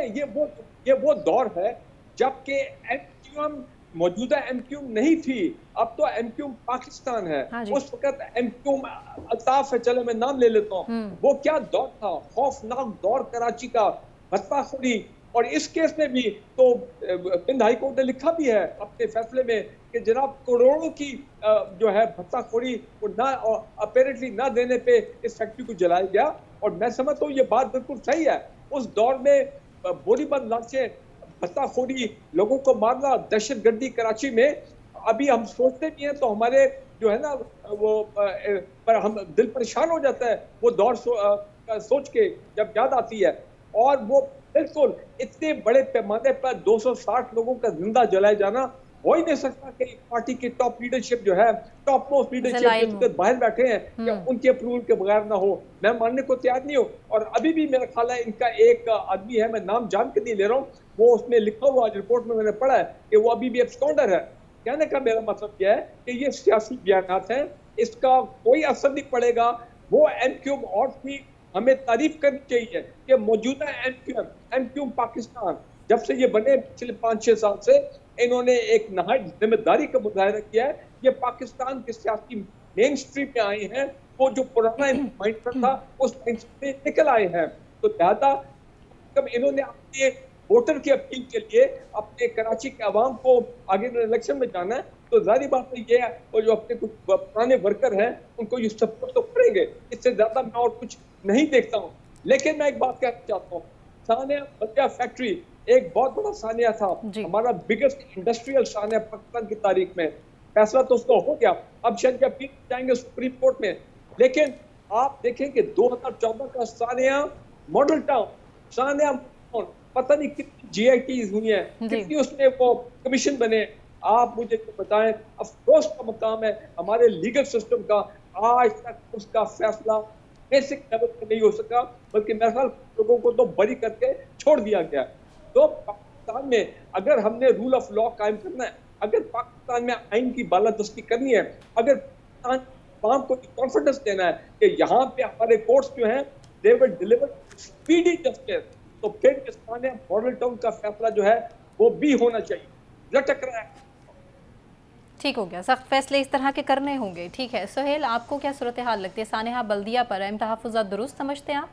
ये वो दौर है जबकि MQM मौजूदा MQM नहीं थी, अब तो MQM पाकिस्तान है। उस वक्त MQM अल्ताफ है, चले मैं नाम ले लेता हूँ, वो क्या दौर था, खौफनाक दौर कराची का, भत्ताखोरी। और इस केस में भी तो सिंध हाई कोर्ट ने लिखा भी है अपने फैसले में कि जनाब करोड़ों की जो है भत्ताखोरी को ना अपेरेंटली ना देने पे इस फैक्ट्री को जलाया गया। और मैं समझता हूँ ये बात बिल्कुल सही है। उस दौर में बोरीबंद लाशें, बत्ताखोरी, लोगों को मारना, दहशतगर्दी कराची में, अभी हम सोचते भी हैं तो हमारे जो है ना वो पर हम दिल परेशान हो जाता है वो दौर सोच के जब याद आती है। और वो बिल्कुल इतने बड़े पैमाने पर 260 लोगों का जिंदा जलाया जाना हो ही नहीं सकता कि पार्टी की टॉप लीडरशिप जो है, टॉप मोस्ट लीडरशिप जो बाहर बैठे हैं, या उनके अप्रूवल के बगैर ना हो। मैं मानने को तैयार नहीं हूँ। और अभी भी मेरा ख्याल है इनका एक आदमी है, मैं नाम जान के नहीं ले रहा हूँ, वो उसमें लिखा हुआ रिपोर्ट में मैंने पढ़ा है कि वो अभी भी एब्सकॉन्डर है। कहने का मेरा मतलब यह है कि ये सियासी बयानात हैं, इसका कोई असर नहीं पड़ेगा। वो एमक्यूएम और भी हमें तारीफ करनी चाहिए कि मौजूदा एमक्यूएम पाकिस्तान जब से ये बने पिछले 5-6 साल से इन्होंने एक नहायत जिम्मेदारी का मुजाहिरा किया है। ये पाकिस्तान के सियासी मेन स्ट्रीम में आए हैं, वो जो पुराना माइंडसेट था उस माइंडसेट में निकल आए हैं। तो लिहाजा जब इन्होंने अपने वोटर की अपील के लिए अपने कराची के अवाम को आगे इलेक्शन में जाना है, तो जाहिर बात है ये है, और जो अपने कुछ पुराने वर्कर हैं उनको ये सपोर्ट तो करेंगे। इससे ज्यादा मैं और कुछ नहीं देखता हूँ। लेकिन मैं एक बात कहना चाहता हूँ, सानिया बल्दिया फैक्ट्री एक बहुत बड़ा सानिया था, हमारा बिगेस्ट इंडस्ट्रियल सानिया पाकिस्तान की तारीख में। फैसला तो उसका हो गया, अब शायद अपील जाएंगे सुप्रीम कोर्ट में। लेकिन आप देखें कि 2014 का सानिया मॉडल टाउन, सानिया पता नहीं कितनी GITs हुई हैं, कितनी उसमें वो कमीशन बने। आप मुझे बताएं, अफसोस का मुकाम है हमारे लीगल सिस्टम का, आज तक उसका फैसला बेसिक लेवल पे नहीं हो सका, बल्कि मेरे ख्याल लोगों को तो बरी करके छोड़ दिया गया। तो पाकिस्तान में अगर हमने रूल ऑफ लॉ कायम करना है, अगर पाकिस्तान में आइन की बालादस्ती करनी है, अगर पाकिस्तान को कॉन्फिडेंस देना है कि यहाँ पे हमारे कोर्ट्स जो हैं they will deliver speedy justice, तो फिर पाकिस्तान में मॉडल टाउन का फैसला जो है वो भी होना चाहिए। लटक रहा है। ठीक हो गया, सख्त फैसले इस तरह के करने होंगे। ठीक है सुहेल, आपको क्या सूरत हाल लगती है? सानिया बल्दिया पर अहम तहफ़्फ़ुज़ात दुरुस्त समझते हैं आप?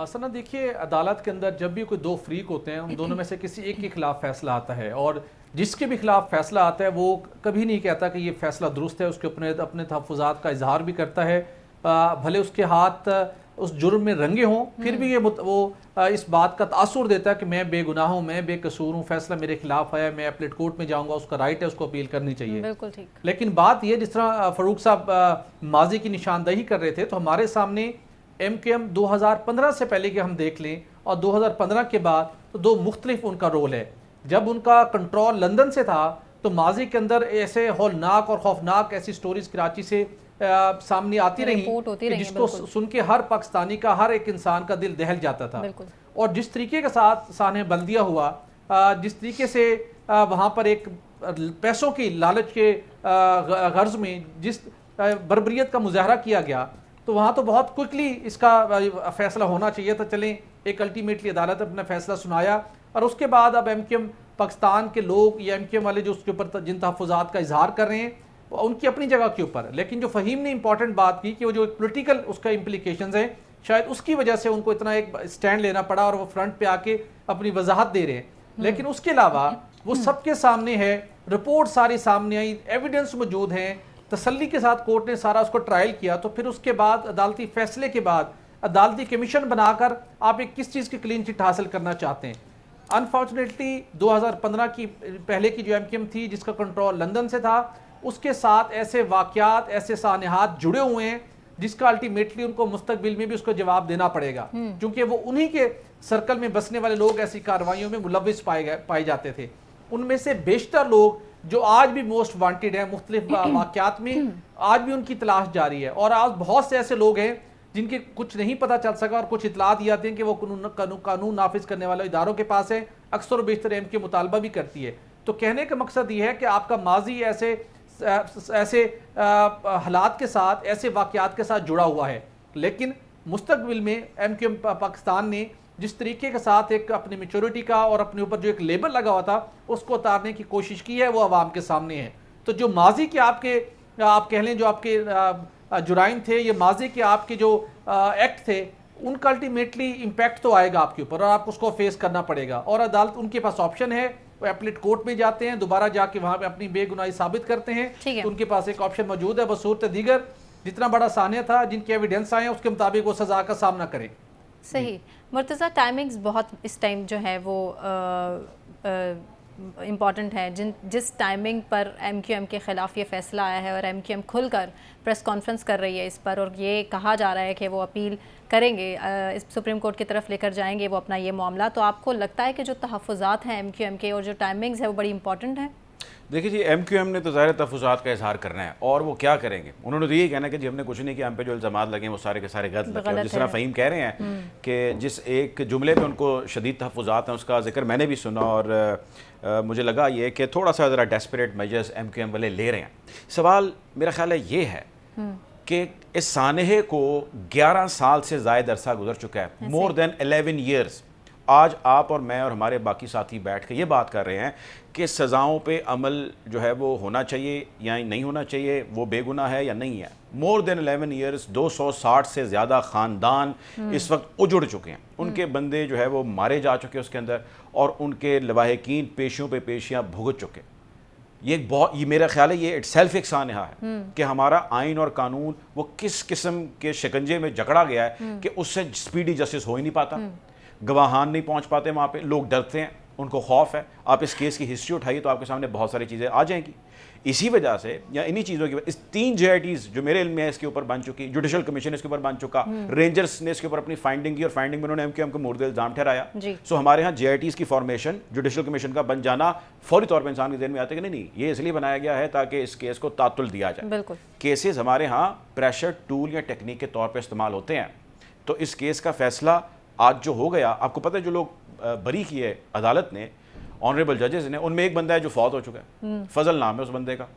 सना देखिए, अदालत के अंदर जब भी कोई दो फरीक होते हैं, उन दोनों में से किसी एक के खिलाफ फैसला आता है, और जिसके भी खिलाफ फैसला आता है वो कभी नहीं कहता कि ये फैसला दुरुस्त है, उसके अपने तहफ़्फ़ुज़ात का इजहार भी करता है। भले उसके हाथ उस जुर्म में रंगे हों, फिर भी ये वो इस बात का तासुर देता है कि मैं बेगुनाह हूँ, मैं बेकसूर हूँ, फैसला मेरे खिलाफ है, मैं अपील कोर्ट में जाऊँगा, उसका राइट है, उसको अपील करनी चाहिए। बिल्कुल ठीक। लेकिन बात ये, जिस तरह फ़ारूक साहब माजी की निशानदही कर रहे थे, तो हमारे सामने MQM 2015 से पहले कि हम देख लें और 2015 के बाद, तो दो मुख्तलिफ उनका रोल है। जब उनका कंट्रोल लंदन से था तो माजी के अंदर ऐसे हौलनाक और खौफनाक ऐसी स्टोरीज कराची से सामने आती रही कि जिसको सुन के हर पाकिस्तानी का, हर एक इंसान का दिल दहल जाता था। और जिस तरीके के साथ सानिया बल्दिया हुआ, जिस तरीके से वहाँ पर एक पैसों की लालच के गर्ज में जिस बर्बरियत का मुजाहरा किया गया, तो वहाँ तो बहुत क्विकली इसका फैसला होना चाहिए था। चलें, एक अल्टीमेटली अदालत अपना फैसला सुनाया, और उसके बाद अब MQM पाकिस्तान के लोग या MQM वाले जो उसके ऊपर जिन तहफ़्फ़ुज़ात का इजहार कर रहे हैं उनकी अपनी जगह के ऊपर, लेकिन जो फ़हीम ने इंपॉर्टेंट बात की कि वो जो पॉलिटिकल उसका इम्प्लीकेशंस है, शायद उसकी वजह से उनको इतना एक स्टैंड लेना पड़ा और वो फ्रंट पे आके अपनी वजाहत दे रहे हैं। लेकिन उसके अलावा वो सबके सामने है, रिपोर्ट सारी सामने आई, एविडेंस मौजूद हैं, तसल्ली के साथ कोर्ट ने सारा उसको ट्रायल किया। तो फिर उसके बाद अदालती फैसले के बाद अदालती कमीशन बनाकर आप एक किस चीज़ की क्लीन चिट हासिल करना चाहते हैं? अनफॉर्चुनेटली 2015 की पहले की जो MQM थी, जिसका कंट्रोल लंदन से था, उसके साथ ऐसे वाक़यात, ऐसे सानेहात जुड़े हुए हैं जिसका अल्टीमेटली उनको मुस्तकबिल में भी उसको जवाब देना पड़ेगा, क्योंकि वो उन्हीं के सर्कल में बसने वाले लोग ऐसी कार्रवाइयों में मुलविस पाए जाते थे। उनमें से बेशतर लोग जो आज भी मोस्ट वांटेड हैं मुख्तलिफ वाक़यात में, आज भी उनकी तलाश जारी है। और आज बहुत से ऐसे लोग हैं जिनके कुछ नहीं पता चल सका और कुछ इतला दी जाती हैं कि वो कानून नाफिज करने वाले इदारों के पास है, अक्सर बेशतर MQM मुतालबा भी करती है। तो कहने का मकसद ये है कि आपका माजी ऐसे हालात के साथ, ऐसे वाक़यात के साथ जुड़ा हुआ है, लेकिन मुस्तकबिल में MQM पाकिस्तान ने जिस तरीके के साथ एक अपनी मैच्योरिटी का और अपने ऊपर जो एक लेबल लगा हुआ था उसको उतारने की कोशिश की है, वो आवाम के सामने है। तो जो माजी के आप कह लें जो आपके जुराइम थे, ये माजी के आपके जो एक्ट थे, उनका अल्टीमेटली इम्पैक्ट तो आएगा आपके ऊपर और आपको उसको फेस करना पड़ेगा। और अदालत, उनके पास ऑप्शन है, वो एपलेट कोर्ट में जाते हैं, दोबारा जाके वहाँ पे अपनी बेगुनाही साबित करते हैं, तो उनके पास एक ऑप्शन मौजूद है। बसूरत दीगर जितना बड़ा सानिया था, जिनके एविडेंस आए हैं उसके मुताबिक वो सजा का सामना करे। सही। मुर्तज़ा, टाइमिंग्स बहुत इस टाइम जो है वो इम्पॉर्टेंट है। जिस टाइमिंग पर MQM के ख़िलाफ़ ये फ़ैसला आया है और MQM खुलकर प्रेस कॉन्फ्रेंस कर रही है इस पर, और ये कहा जा रहा है कि वो अपील करेंगे, इस सुप्रीम कोर्ट की तरफ लेकर जाएंगे वो अपना ये मामला, तो आपको लगता है कि जो तहफ़्फ़ुज़ात हैं MQM के और जो टाइमिंग्स है वो बड़ी इंपॉर्टेंट हैं? देखिए जी, MQM ने तो ज़ाहिर तहफ़्फ़ुज़ात का इजहार करना है, और वो क्या करेंगे? उन्होंने तो यही कहना है कि जी हमने कुछ नहीं किया, हम पे जो इल्ज़ामात लगे हैं वो सारे के सारे गलत लगे। और जिस तरह फ़हीम कह रहे हैं कि जिस एक जुमले पे उनको शदीद तहफ़्फ़ुज़ात हैं, उसका जिक्र मैंने भी सुना, और मुझे लगा ये कि थोड़ा सा ज़रा डेस्परेट मेजर्स MQM वाले ले रहे हैं। सवाल मेरा ख्याल है ये है कि इस सानहे को 11 साल से ज़ायद अरसा गुजर चुका है, मोर देन 11 ईयर्स। आज आप और मैं और हमारे बाकी साथी बैठ के ये बात कर रहे हैं कि सज़ाओं पे अमल जो है वो होना चाहिए या नहीं होना चाहिए, वो बेगुनाह है या नहीं है। मोर देन 11 ईयर्स, 260 से ज़्यादा ख़ानदान इस वक्त उजड़ चुके हैं, उनके बंदे जो है वो मारे जा चुके हैं उसके अंदर, और उनके लवाहिकीन पेशियों पे पेशियाँ भुगत चुके। ये मेरा ख्याल है ये इटसेल्फ एक सानहा है कि हमारा आइन और कानून वो किस किस्म के शिकंजे में जकड़ा गया है कि उससे स्पीडी जस्टिस हो ही नहीं पाता। गवाहान नहीं पहुंच पाते वहाँ पे, लोग डरते हैं, उनको खौफ है। आप इस केस की हिस्ट्री उठाइए तो आपके सामने बहुत सारी चीज़ें आ जाएंगी। इसी वजह से या इन्हीं चीज़ों की इस 3 JITs जो मेरे इल्म में है इसके ऊपर बन चुकी, जुडिशल कमीशन इसके ऊपर बन चुका, रेंजर्स ने इसके ऊपर अपनी फाइंडिंग की और फाइंडिंग में उन्होंने MQM को मुर्द इल्ज़ाम ठहराया। सो हमारे यहाँ JITs की फॉर्मेशन, जुडिशल कमीशन का बन जाना फौरी तौर पर इंसान के ज़हन में आता है कि नहीं ये इसलिए बनाया गया है ताकि इस केस को तातुल दिया जाए। बिल्कुल। केसेस हमारे यहाँ प्रेशर टूल या टेक्निक के तौर पर इस्तेमाल होते हैं। तो इस केस का फैसला आज जो हो गया, आपको पता है जो लोग बरी किए अदालत ने, ऑनरेबल जजेस ने, उनमें एक बंदा है जो फौत हो चुका है, फजल नाम है उस बंदे का।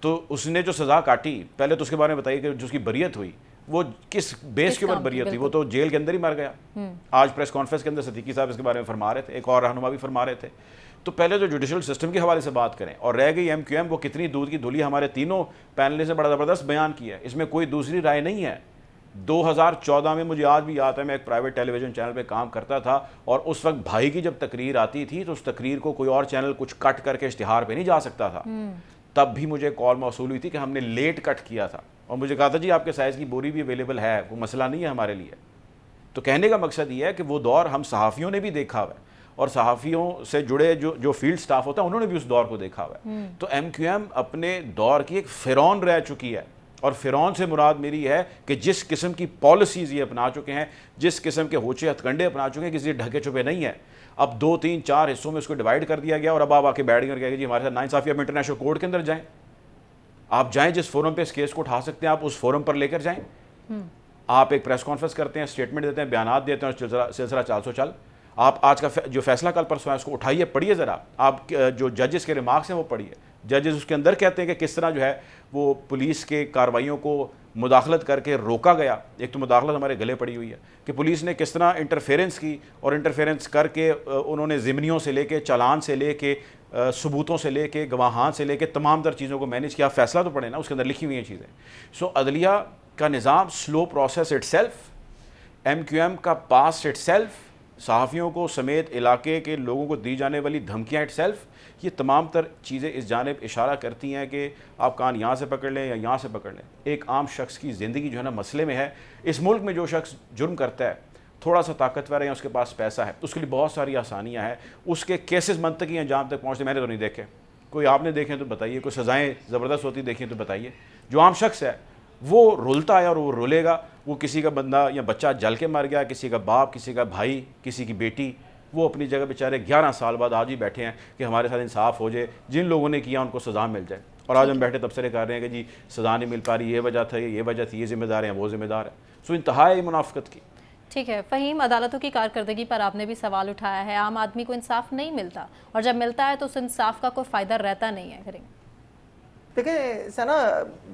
तो उसने जो सज़ा काटी, पहले तो उसके बारे में बताइए कि जो उसकी बरियत हुई वो किस बेस के ऊपर बरियत हुई। वो तो जेल के अंदर ही मर गया। आज प्रेस कॉन्फ्रेंस के अंदर सदीकी साहब इसके बारे में फरमा रहे थे, एक और रहनुमा भी फरमा रहे थे। तो पहले तो जुडिशल सिस्टम के हवाले से बात करें, और रह गई MQM, वो कितनी दूध की धुली हमारे तीनों पैनलिस्ट ने बड़ा ज़बरदस्त बयान किया है, इसमें कोई दूसरी राय नहीं है। 2014 में मुझे आज भी याद है, मैं एक प्राइवेट टेलीविज़न चैनल पे काम करता था, और उस वक्त भाई की जब तकरीर आती थी तो उस तकरीर को कोई और चैनल कुछ कट करके इश्तिहार पे नहीं जा सकता था। तब भी मुझे कॉल मौसूल हुई थी कि हमने लेट कट किया था, और मुझे कहा था जी आपके साइज़ की बोरी भी अवेलेबल है, कोई मसला नहीं है हमारे लिए। तो कहने का मकसद ये है कि वो दौर हम सहाफ़ियों ने भी देखा हुआ है, और सहाफ़ियों से जुड़े जो फील्ड स्टाफ होता है उन्होंने भी उस दौर को देखा हुआ है। तो MQM अपने दौर की एक फ़िरौन रह चुकी है, और फ़िरौन से मुराद मेरी है कि जिस किस्म की पॉलिसीज़ ये अपना चुके हैं, जिस किस्म के होचे हथकंडे अपना चुके हैं, किसी ढके छुपे नहीं है। अब 2, 3, 4 हिस्सों में उसको डिवाइड कर दिया गया, और अब आप आके बैठ गए कहेंगे जी हमारे साथ नाइंसाफ़ी, आप इंटरनेशनल कोर्ट के अंदर जाएँ, आप जाएँ जिस फोरम पे इस केस को उठा सकते हैं आप उस फोरम पर लेकर जाएँ। आप एक प्रेस कॉन्फ्रेंस करते हैं, स्टेटमेंट देते हैं, बयानात देते हैं, और सिलसिला 400 चल। आप आज का जो फैसला कल परसों है उसको उठाइए, पढ़िए ज़रा, आप जो जजेस के रिमार्क्स हैं वो पढ़िए। जजेस उसके अंदर कहते हैं कि किस तरह जो है वो पुलिस के कार्रवाइयों को मुदाखलत करके रोका गया। एक तो मुदाखलत हमारे गले पड़ी हुई है कि पुलिस ने किस तरह इंटरफेरेंस की, और इंटरफेरेंस करके उन्होंने ज़िमनियों से लेके, चालान से लेके, सबूतों से लेके, गवाहान से लेके तमाम तर चीज़ों को मैनेज किया। फैसला तो पढ़े ना, उसके अंदर लिखी हुई हैं चीज़ें। सो अदलिया का निज़ाम स्लो प्रोसेस इटसेल्फ, MQM का पास इटसेल्फ, सहाफ़ियों को समेत इलाके के लोगों को दी जाने वाली धमकियाँ इटसेल्फ, ये तमाम तर चीज़ें इस जानिब इशारा करती हैं कि आप कान यहाँ से पकड़ लें या यहाँ से पकड़ लें। एक आम शख्स की ज़िंदगी जो है ना मसले में है। इस मुल्क में जो शख्स जुर्म करता है, थोड़ा सा ताकतवर है या उसके पास पैसा है, उसके लिए बहुत सारी आसानियाँ हैं, उसके केसेस मंतकी अंजाम तक पहुँचते। मैंने तो नहीं देखे, कोई आपने देखे तो बताइए, कोई सज़ाएँ ज़बरदस्त होती देखी तो बताइए। जो आम शख्स है वो रुलता है और वो रुलेगा। वो किसी का बंदा या बच्चा जल के मर गया, किसी का बाप, किसी का भाई, किसी की बेटी, वो अपनी जगह बेचारे 11 साल बाद आज ही बैठे हैं कि हमारे साथ इंसाफ हो जाए, जिन लोगों ने किया उनको सज़ा मिल जाए। और आज हम बैठे तबसरे कर रहे हैं कि जी सज़ा नहीं मिल पा रही, ये वजह था, ये वजह थी, ये जिम्मेदार हैं, वो जिम्मेदार है। सो इंतहाई मुनाफिकत की। ठीक है फ़हीम, अदालतों की कारकर्दगी पर आपने भी सवाल उठाया है। आम आदमी को इंसाफ नहीं मिलता, और जब मिलता है तो उस इंसाफ का कोई फ़ायदा रहता नहीं है। करेंगे देखिए सना,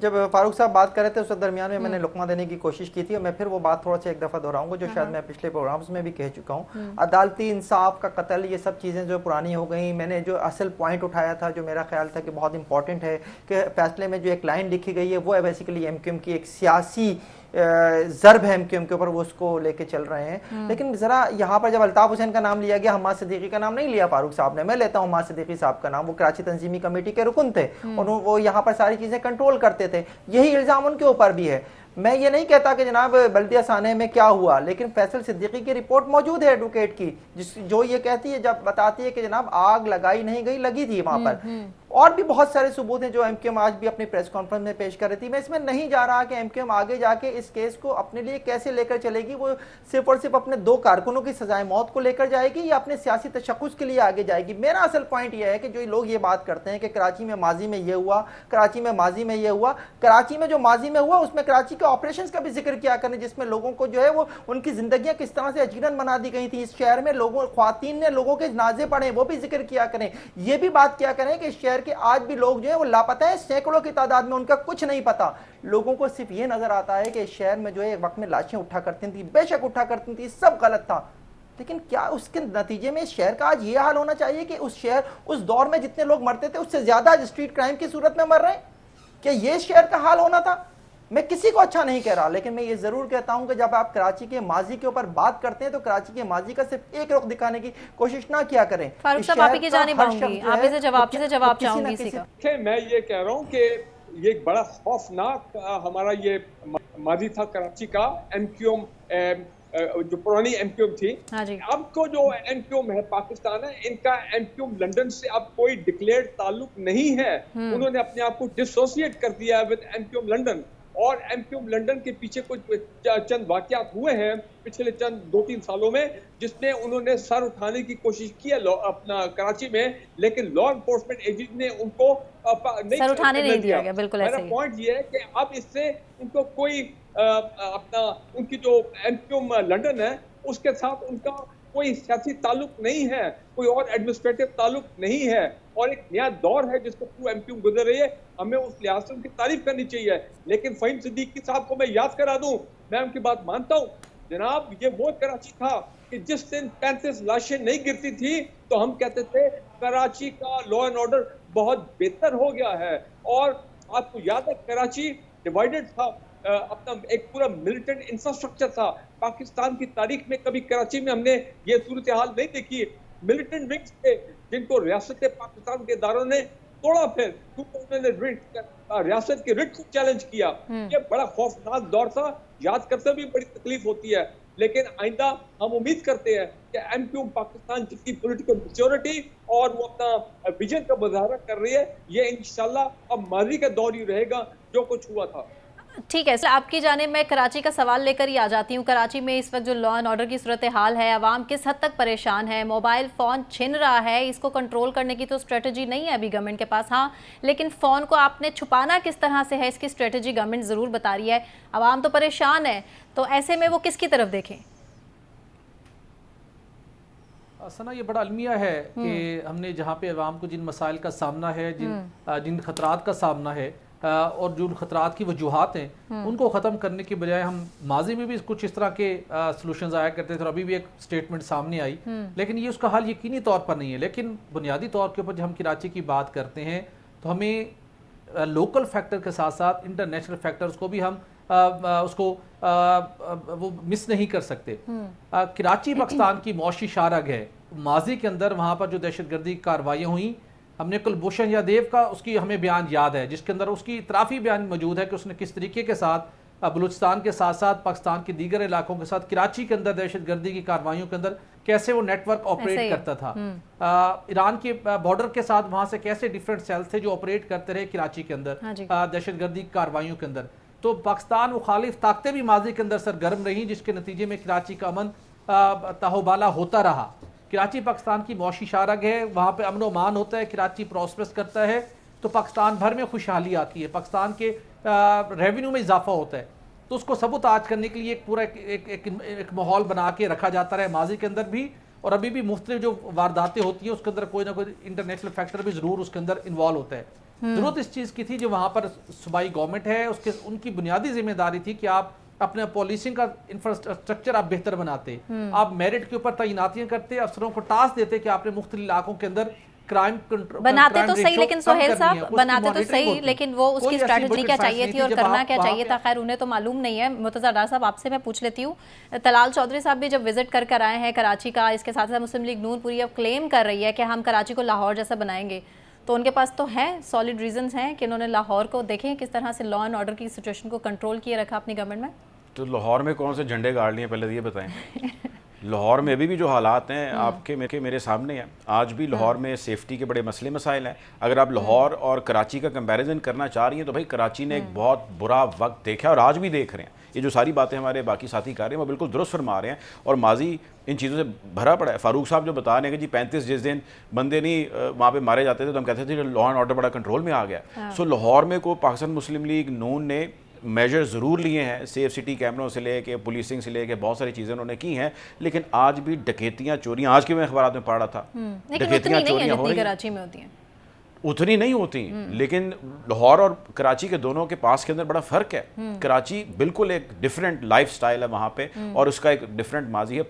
जब फारूक साहब बात कर रहे थे उस दरमियान में मैंने लुकमा देने की कोशिश की थी, और मैं फिर वो बात थोड़ा सा एक दफ़ा दोहराऊंगा जो शायद मैं पिछले प्रोग्राम्स में भी कह चुका हूँ। अदालती इंसाफ का कत्ल, ये सब चीज़ें जो पुरानी हो गई। मैंने जो असल पॉइंट उठाया था, जो मेरा ख्याल था कि बहुत इंपॉर्टेंट है, कि फैसले में जो एक लाइन लिखी गई है वो है बेसिकली MQM की एक सियासी ज़र्ब है एमक्यूएम के ऊपर, वो उसको लेके चल रहे हैं। लेकिन जरा यहाँ पर जब अल्ताफ हुसैन का नाम लिया गया, हम्माद सिद्दीकी का नाम नहीं लिया फारूक साहब ने, मैं लेता हूँ हम्माद सिद्दीकी साहब का नाम। वो कराची तंजीमी कमेटी के रुकन थे और वो यहाँ पर सारी चीजें कंट्रोल करते थे, यही इल्जाम उनके ऊपर भी है। मैं ये नहीं कहता कि जनाब बल्दिया साने में क्या हुआ, लेकिन फैसल सिद्दीकी की रिपोर्ट मौजूद है एडवोकेट की, जो ये कहती है, जब बताती है कि जनाब आग लगाई नहीं गई, लगी थी वहां पर। और भी बहुत सारे सबूत हैं जो एमक्यूएम आज भी अपनी प्रेस कॉन्फ्रेंस में पेश कर रही थी। मैं इसमें नहीं जा रहा कि एमक्यूएम आगे जाके इस केस को अपने लिए कैसे लेकर चलेगी, वो सिर्फ और सिर्फ अपने 2 कारकुनों की सजाए मौत को लेकर जाएगी या अपने सियासी तशक्कुस के लिए आगे जाएगी। मेरा असल पॉइंट यह है कि जो लोग ये बात करते हैं कि कराची में माजी में ये हुआ, कराची में माजी में ये हुआ, कराची में जो माजी में हुआ उसमें कराची के ऑपरेशंस का भी जिक्र किया करें, जिसमें लोगों को जो है वो उनकी जिंदगियां किस तरह से अजीरन बना दी गई थी। इस शहर में लोगों, ख्वातीन ने लोगों के जनाजे पढ़े, वो भी जिक्र किया करें। ये भी बात किया करें कि इस शहर के आज भी लोग जो है वो लापता है, सैकड़ों की तादाद में, उनका कुछ नहीं पता। लोगों को सिर्फ ये नजर आता है कि इस शहर में जो है एक वक्त में लाशें उठा करती थी, बेशक उठा करती थी, सब गलत था, लेकिन क्या उसके नतीजे में इस शहर का आज ये हाल होना चाहिए कि उस शहर, उस दौर में जितने लोग मरते थे उससे ज्यादा स्ट्रीट क्राइम की सूरत में मर रहे हैं? क्या ये शहर का हाल होना था? मैं किसी को अच्छा नहीं कह रहा, लेकिन मैं ये जरूर कहता हूं कि जब आप कराची के माजी के ऊपर बात करते हैं तो कराची के माजी का सिर्फ एक रुख दिखाने की कोशिश ना किया करें। फारूक साहब, आप ही की जानिब आऊंगी, आप इसे जवाब चाहूंगी इसी का। मैं ये कह रहा हूँ कि ये एक बड़ा खौफनाक हमारा ये माजी था कराची का। एमक्यूएम जो पुरानी एमक्यूएम थी, अब को जो एमक्यूएम है पाकिस्तान है, इनका एमक्यूएम लंदन से अब कोई डिक्लेयर्ड ताल्लुक नहीं है। उन्होंने अपने आप को डिसोसिएट कर दिया है विद एमक्यूएम लंदन। और एमक्यूएम लंदन के पीछे कुछ चंद वाकयात हुए हैं पिछले चंद 2-3 सालों में, जिसमें उन्होंने सर उठाने की कोशिश की है अपना कराची में, लेकिन लॉ एनफोर्समेंट एजेंसी ने उनको सर उठाने नहीं दिया गया। बिल्कुल ऐसे ही। मेरा पॉइंट ये है कि अब इससे उनको कोई अपना, उनकी जो एमक्यूएम लंदन है उसके साथ उनका कोई सियासी ताल्लुक नहीं है, कोई और एडमिनिस्ट्रेटिव ताल्लुक नहीं है, और एक नया दौर है जिसको थ्रू एमक्यूएम गुजर रही है। हमें उस लिहाज से उनकी तारीफ करनी चाहिए। लेकिन फहीम सिद्दीकी साहब को मैं याद करा दूं, मैं उनकी बात मानता हूं जनाब, ये वो कराची था कि जिस दिन 35 लाशें नहीं गिरती थी तो हम कहते थे कराची का लॉ एंड ऑर्डर बहुत बेहतर हो गया है। और आपको याद है कराची डिवाइडेड था, अपना एक पूरा मिलिटेंट इंफ्रास्ट्रक्चर था। पाकिस्तान की तारीख में कभी कराची में हमने ये सूरत हाल नहीं देखी। मिलिटेंट विंग्स थे जिनको रियासत पाकिस्तान के इदारों ने तोड़ा, फिर क्योंकि उन्होंने रियासत के रिट को चैलेंज किया। ये बड़ा खौफनाक दौर था, याद करते भी बड़ी तकलीफ होती है। लेकिन आइंदा हम उम्मीद करते हैं कि एमक्यूएम पाकिस्तान जितनी पॉलिटिकल मैच्योरिटी और वो अपना विजन का मुजाहरा कर रही है, ये इंशाल्लाह अब माजी का दौर ही रहेगा जो कुछ हुआ था। ठीक है, आपकी जानिब मैं कराची का सवाल लेकर ही आ जाती हूँ। कराची में इस वक्त जो लॉ एंड ऑर्डर की सूरत हाल है, अवाम किस हद तक परेशान है, मोबाइल फ़ोन छिन रहा है, इसको कंट्रोल करने की तो स्ट्रेटजी नहीं है अभी गवर्नमेंट के पास। हाँ, लेकिन फ़ोन को आपने छुपाना किस तरह से है, इसकी स्ट्रेटजी गवर्नमेंट ज़रूर बता रही है। अवाम तो परेशान है, तो ऐसे में वो किसकी तरफ देखें? सना, ये बड़ा अलमिया है कि हमने जहाँ पे अवाम को जिन मसाइल का सामना है, जिन खतरात का सामना है और जो खतरात की वजूहात हैं, उनको ख़त्म करने की बजाय हम माजी में भी कुछ इस तरह के सलूशंस आया करते थे और अभी भी एक स्टेटमेंट सामने आई, लेकिन ये उसका हल यकीनी तौर पर नहीं है। लेकिन बुनियादी तौर के ऊपर जब हम कराची की बात करते हैं तो हमें लोकल फैक्टर के साथ साथ इंटरनेशनल फैक्टर्स को भी हम उसको वो मिस नहीं कर सकते। कराची पाकिस्तान की मौशी शारग है। माजी के अंदर वहाँ पर जो दहशतगर्दी कार्रवाइयाँ हुई, हमने कुलभूषण यादव का उसकी हमें बयान याद है, जिसके अंदर उसकी इतराफ़ी बयान मौजूद है कि उसने किस तरीके के साथ बलूचिस्तान के साथ साथ पाकिस्तान के दीगर इलाकों के साथ कराची के अंदर दहशतगर्दी की कार्रवाइयों के अंदर कैसे वो नेटवर्क ऑपरेट करता था। ईरान के बॉर्डर के साथ वहाँ से कैसे डिफरेंट सेल्स थे जो ऑपरेट करते रहे कराची के अंदर दहशतगर्दी कार्रवाइयों के अंदर। तो पाकिस्तान मुखालिफ ताकतें भी माजी के अंदर सरगर्म रही, जिसके नतीजे में कराची का अमन तहोबाला होता रहा। कराची पाकिस्तान की मौशी शारग है, वहाँ पे अमन अमान होता है, कराची प्रॉस्पेरस करता है तो पाकिस्तान भर में खुशहाली आती है, पाकिस्तान के रेवेन्यू में इजाफा होता है। तो उसको सबूताज करने के लिए एक पूरा एक माहौल बना के रखा जाता रहा माजी के अंदर भी, और अभी भी मुख्तलिफ जो वारदातें होती हैं उसके अंदर कोई ना कोई इंटरनेशनल फैक्टर भी ज़रूर उसके अंदर इन्वॉल्व होता है। जरूरत इस चीज़ की थी जो वहाँ पर सूबाई गवर्नमेंट है उनकी बुनियादी जिम्मेदारी थी कि आप अपने पॉलिसिंग का इंफ्रास्ट्रक्चर आप बेहतर बनाते, आप मेरिट के ऊपर तैनातियां करते, अफसरों को टास्क देते कि आपने मुख्तलिफ इलाकों के अंदर क्राइम बनाते तो सही, लेकिन सोहेल साहब बनाते तो सही, लेकिन वो उसकी स्ट्रैटेजी क्या चाहिए थी और करना क्या चाहिए था, खैर उन्हें तो मालूम नहीं है। मुर्तजा डार साहब आपसे मैं पूछ लेती हूँ, तलाल चौधरी साहब भी जब विजिट कर आए हैं कराची का, इसके साथ साथ मुस्लिम लीग नून पूरी अब क्लेम कर रही है कि हम कराची को लाहौर जैसा बनाएंगे, तो उनके पास तो है सॉलिड रीजंस हैं कि उन्होंने लाहौर को देखें किस तरह से लॉ एंड ऑर्डर की सिचुएशन को कंट्रोल किए रखा अपनी गवर्नमेंट में। तो लाहौर में कौन से झंडे गाड़ लिए पहले ये बताएं। लाहौर में अभी भी जो हालात हैं आपके मेरे सामने हैं। आज भी लाहौर में सेफ्टी के बड़े मसले मसाइल हैं। अगर आप लाहौर और कराची का कंपैरिजन करना चाह रही हैं तो भाई कराची ने एक बहुत बुरा वक्त देखा है और आज भी देख रहे हैं। ये जो सारी बातें हमारे बाकी साथी कर रहे हैं वो बिल्कुल दुरुस्त फरमा रहे हैं और माजी इन चीज़ों से भरा पड़ा है। फारूक साहब जो बता रहे हैं कि जी 35 जिस दिन बंदे नहीं वहाँ पे मारे जाते थे तो हम कहते थे लॉ एंड ऑर्डर बड़ा कंट्रोल में आ गया। सो लाहौर में को पाकिस्तान मुस्लिम लीग नून ने मेजर ज़रूर लिए हैं, सेफ सिटी कैमरों से लेके पुलिसिंग से लेके बहुत सारी चीज़ें उन्होंने की हैं, लेकिन आज भी डकैतियाँ चोरियाँ, आज की मैं अखबार में पढ़ रहा था, डकैतियाँ चोरियाँ हो रही हैं, कराची में होती हैं उतनी नहीं होती, लेकिन लाहौर और कराची के दोनों के पास के अंदर बड़ा फ़र्क है। कराची बिल्कुल एक डिफरेंट लाइफस्टाइल है वहाँ पे और उसका एक डिफरेंट माजी है।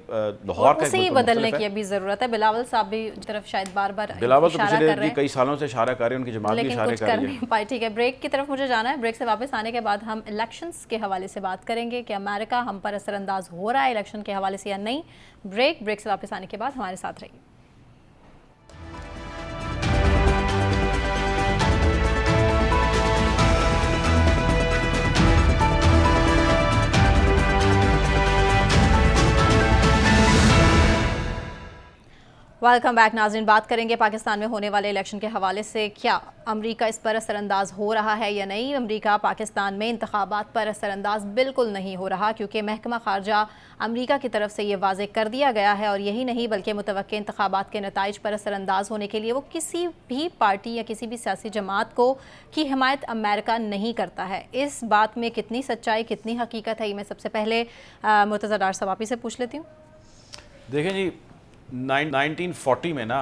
लाहौर का उसे बदलने की अभी ज़रूरत है। बिलावल साहब भी तरफ शायद बार बार बिलावल तो पिछले कई सालों से इशारा कर रहे हैं, उनकी जमात भी इशारे कर रही है। ठीक है, ब्रेक की तरफ मुझे जाना है। ब्रेक से वापस आने के बाद हम इलेक्शंस के हवाले से बात करेंगे कि अमेरिका हम पर असरअंदाज हो रहा है इलेक्शन के हवाले से या नहीं। ब्रेक से वापस आने के बाद हमारे साथ रहिए। वेलकम बैक नाज़रीन। बात करेंगे पाकिस्तान में होने वाले इलेक्शन के हवाले से। क्या अमेरिका इस पर असरअंदाज हो रहा है या नहीं? अमेरिका पाकिस्तान में इंतखाबात पर असरअंदाज बिल्कुल नहीं हो रहा, क्योंकि महकमा खारजा अमेरिका की तरफ से ये वाज़े कर दिया गया है। और यही नहीं बल्कि मुतवक्के इंतखाबात के नताइज पर असरअंदाज होने के लिए वो किसी भी पार्टी या किसी भी सियासी जमात को की हिमायत अमेरिका नहीं करता है। इस बात में कितनी सच्चाई कितनी हकीकत है, ये मैं सबसे पहले मुर्तज़ा डार साहब आप ही से पूछ लेती हूँ। देखें जी, 1940 में ना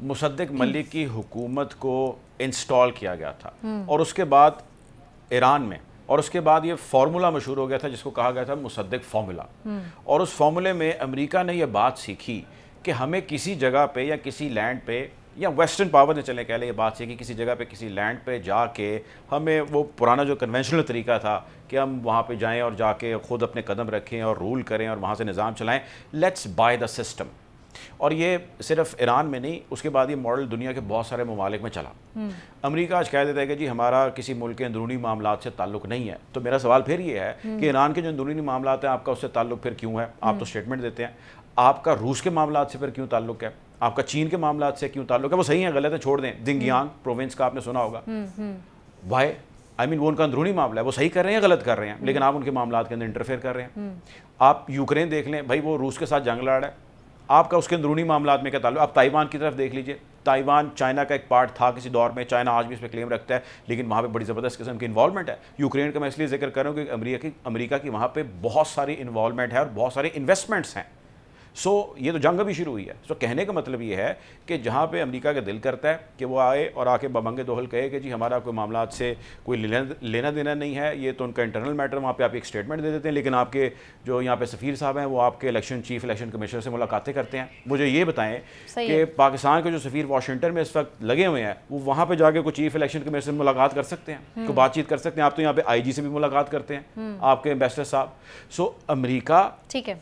मुसद्दिक मलिक की हुकूमत को इंस्टॉल किया गया था और उसके बाद ईरान में, और उसके बाद ये फार्मूला मशहूर हो गया था जिसको कहा गया था मुसद्दिक फार्मूला। और उस फार्मूले में अमेरिका ने यह बात सीखी कि हमें किसी जगह पे या किसी लैंड पे, या वेस्टर्न पावर ने चले कह ले, ये बात सीखी किसी जगह पे किसी लैंड पे जाके हमें वो पुराना जो कन्वेंशनल तरीका था कि हम वहाँ पे जाएं और जाके ख़ुद अपने कदम रखें और रूल करें और वहाँ से निज़ाम चलाएं, लेट्स बाय द सिस्टम। और ये सिर्फ ईरान में नहीं, उसके बाद ये मॉडल दुनिया के बहुत सारे ममालिक में चला। अमेरिका आज कह देता है कि जी हमारा किसी मुल्क के अंदरूनी मामलात से ताल्लुक़ नहीं है। तो मेरा सवाल फिर ये है कि ईरान के जो अंदरूनी मामलात हैं आपका उससे ताल्लुक़ फिर क्यों है? आप तो स्टेटमेंट देते हैं। आपका रूस के मामलात से फिर क्यों ताल्लुक़ है? आपका चीन के मामलात से क्यों ताल्लुक़ है? वो सही है गलत है छोड़ दें। जिंगयांग प्रोविंस का आपने सुना होगा, वाई आई मीन वो उनका अंदरूनी मामला है, वो सही कर रहे हैं गलत कर रहे हैं, लेकिन आप उनके मामलात के अंदर इंटरफेयर कर रहे हैं। आप यूक्रेन देख लें, भाई वो रूस के साथ जंग लड़ रहा है, आपका उसके अंदरूनी मामलात में क्या ताल्लुक? आप ताइवान की तरफ देख लीजिए, ताइवान चाइना का एक पार्ट था किसी दौर में, चाइना आज भी इस पर क्लेम रखता है, लेकिन वहाँ पे बड़ी ज़बरदस्त किस्म की इन्वॉल्वमेंट है। यूक्रेन का मैं इसलिए जिक्र कर रहा हूँ कि अमेरिका की वहाँ पे बहुत सारी इन्वॉल्वमेंट है और बहुत सारे इन्वेस्टमेंट्स हैं। सो ये तो जंग अभी शुरू हुई है। सो कहने का मतलब ये है कि जहाँ पे अमेरिका का दिल करता है कि वो आए और आके बमंगे दोहल कहे कि जी हमारा कोई मामलात से कोई लेना देना नहीं है, ये तो उनका इंटरनल मैटर, वहाँ पे आप एक स्टेटमेंट दे देते हैं, लेकिन आपके जो यहाँ पे सफ़ीर साहब हैं वो आपके चीफ इलेक्शन कमिश्नर से मुलाकातें करते हैं। मुझे ये बताएं कि पाकिस्तान के जो सफ़ीर वाशिंगटन में इस वक्त लगे हुए हैं वो वहाँ पर जाके कोई चीफ इलेक्शन कमिश्नर से मुलाकात कर सकते हैं, कोई बातचीत कर सकते हैं? आप तो यहाँ पे IG से भी मुलाकात करते हैं, आपके एम्बेसडर साहब। सो अमेरिका, ठीक है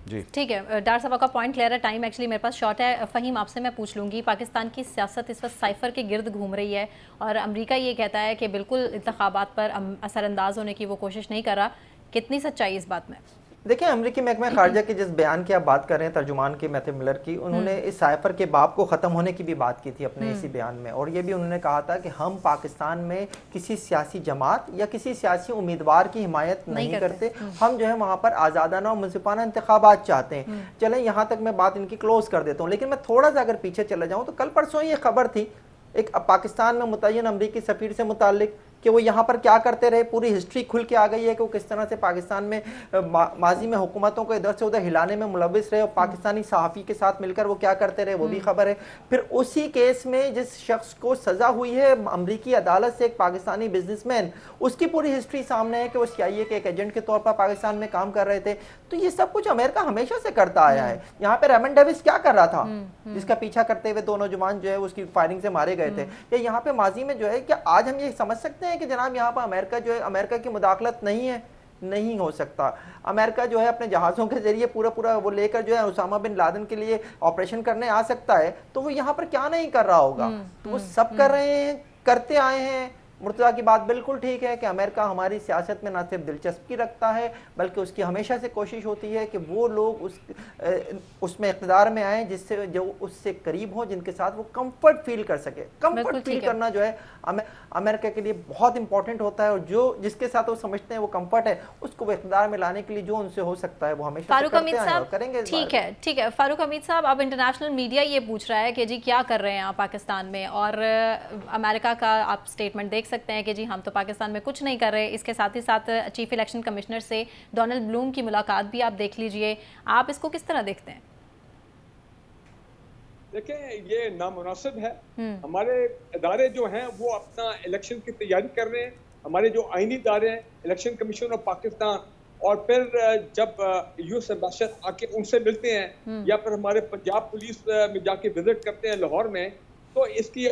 जी ठीक है, डार साहब का पॉइंट क्लियर है। टाइम एक्चुअली मेरे पास शॉर्ट है। फ़हीम आपसे मैं पूछ लूँगी, पाकिस्तान की सियासत इस वक्त साइफर के गिर्द घूम रही है और अमेरिका ये कहता है कि बिल्कुल इंतखाबात पर असरअंदाज होने की वो कोशिश नहीं कर रहा, कितनी सच्चाई इस बात में? देखिए, अमेरिकी महकमा खारजा के जिस बयान की आप बात कर रहे हैं, तर्जुमान के मैथ्यू मिलर की, उन्होंने इस साइफर के बाब को ख़त्म होने की भी बात की थी अपने इसी बयान में। और ये भी उन्होंने कहा था कि हम पाकिस्तान में किसी सियासी जमात या किसी सियासी उम्मीदवार की हिमायत नहीं करते, हम जो है वहाँ पर आज़ादाना और मुंसिफाना इंतखाबात चाहते हैं। चलें, यहाँ तक मैं बात इनकी क्लोज कर देता हूँ, लेकिन मैं थोड़ा सा अगर पीछे चला जाऊँ तो कल परसों ये खबर थी एक पाकिस्तान में मुतय्यन अमरीकी सफ़ीर से मुताल्लिक कि वो यहाँ पर क्या करते रहे, पूरी हिस्ट्री खुल के आ गई है कि वो किस तरह से पाकिस्तान में माजी में हुकूमतों को इधर से उधर हिलाने में मुलविस रहे और पाकिस्तानी सहाफ़ी के साथ मिलकर वो क्या करते रहे वो भी खबर है। फिर उसी केस में जिस शख्स को सज़ा हुई है अमरीकी अदालत से, एक पाकिस्तानी बिजनेसमैन, उसकी पूरी हिस्ट्री सामने है कि वो CIA के एक एजेंट के तौर पर पाकिस्तान में काम कर रहे थे। तो ये सब कुछ अमेरिका हमेशा से करता आया है। यहाँ पे रेमन डेविस क्या कर रहा था, जिसका पीछा करते हुए 2 नौजवान जो है उसकी फायरिंग से मारे गए थे। या यहाँ पे माजी में जो है क्या आज हम ये समझ सकते हैं कि जनाब यहाँ पर अमेरिका जो है, अमेरिका की मुदाखलत नहीं है? नहीं हो सकता। अमेरिका जो है अपने जहाज़ों के जरिए पूरा वो लेकर जो है उसामा बिन लादेन के लिए ऑपरेशन करने आ सकता है, तो वो यहाँ पर क्या नहीं कर रहा होगा? तो वो सब कर रहे हैं, करते आए हैं। मुर्तज़ा की बात बिल्कुल ठीक है कि अमेरिका हमारी सियासत में ना सिर्फ दिलचस्पी रखता है, बल्कि उसकी हमेशा से कोशिश होती है कि वो लोग उसमें इक़्तिदार में आए जिससे जो उससे करीब हो, जिनके साथ वो कंफर्ट फील कर सके। कंफर्ट फील करना जो है अमेरिका के लिए बहुत इंपॉर्टेंट होता है, और जो जिसके साथ वो समझते हैं वो कंफर्ट है, उसको वो इक़्तिदार में लाने के लिए जो उनसे हो सकता है वो हमेशा फारूक हमीद करते हैं और साहब, करेंगे। ठीक है फारूक हमीद साहब, अब इंटरनेशनल मीडिया ये पूछ रहा है कि जी क्या कर रहे हैं आप पाकिस्तान में, और अमेरिका का आप स्टेटमेंट देख सकते हैं कि जी हम तो पाकिस्तान में कुछ नहीं कर रहे। इसके साथ ही साथ चीफ इलेक्शन कमिश्नर से डोनाल्ड ब्लूम की मुलाकात भी आप देख लीजिए, आप इसको किस तरह देखते हैं? देखें, ये नामुनासिब है। हमारे इदारे जो हैं वो अपना इलेक्शन की तैयारी कर रहे हैं। हमारे जो आईनी इदारे हैं, इलेक्शन कमीशन ऑफ पाकिस्तान, और फिर जब यूएस एम्बेसडर आके उनसे मिलते हैं, या फिर हमारे पंजाब पुलिस में जाके विजिट करते हैं लाहौर में, तो इसकी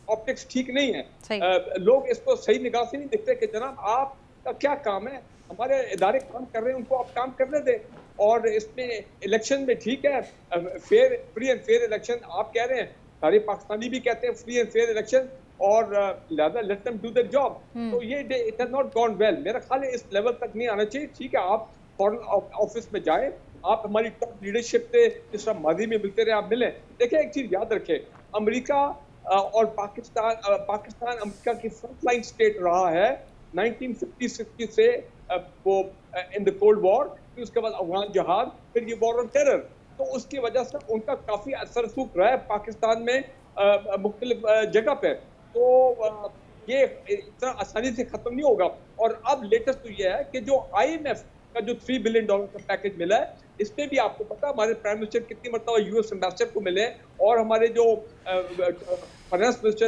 ऑप्टिक्स ठीक नहीं है। लोग इसको सही निगाह से नहीं देखते कि जनाब आपका क्या काम है, हमारे इदारे काम कर रहे हैं, उनको आप काम करने दें। और इसमें इलेक्शन में ठीक है, फ्री एंड फेयर इलेक्शन आप कह रहे हैं, सारे पाकिस्तानी भी कहते हैं फ्री एंड फेयर इलेक्शन, और लिहाजा let them do their job. तो ये it has not gone well. मेरा ख्याल है इस लेवल तक नहीं आना चाहिए। ठीक है, आप फॉरेन ऑफिस में जाएं, आप हमारी टॉप लीडरशिप से जिस तरह मादी में मिलते रहे, आप मिलें। देखिए, एक चीज याद रखें, अमेरिका और पाकिस्तान अमेरिका की फ्रंटलाइन स्टेट रहा है 1950-60 से, वो इन द कोल्ड वॉर, फिर उसके बाद अफगान जहाद, फिर ये वॉर ऑन टेरर। तो उसकी वजह से उनका काफी असर रसूख रहा है पाकिस्तान में मुख्तलिफ जगह पे। तो ये इतना आसानी से खत्म नहीं होगा। और अब लेटेस्ट तो ये है कि जो IMF का जो $3 बिलियन का पैकेज मिला है, इसमें भी आपको पता हमारे प्राइम मिनिस्टर कितनी मरतबा यूएस एम्बेसडर को मिले, और हमारे जो फाइनेंस मिनिस्टर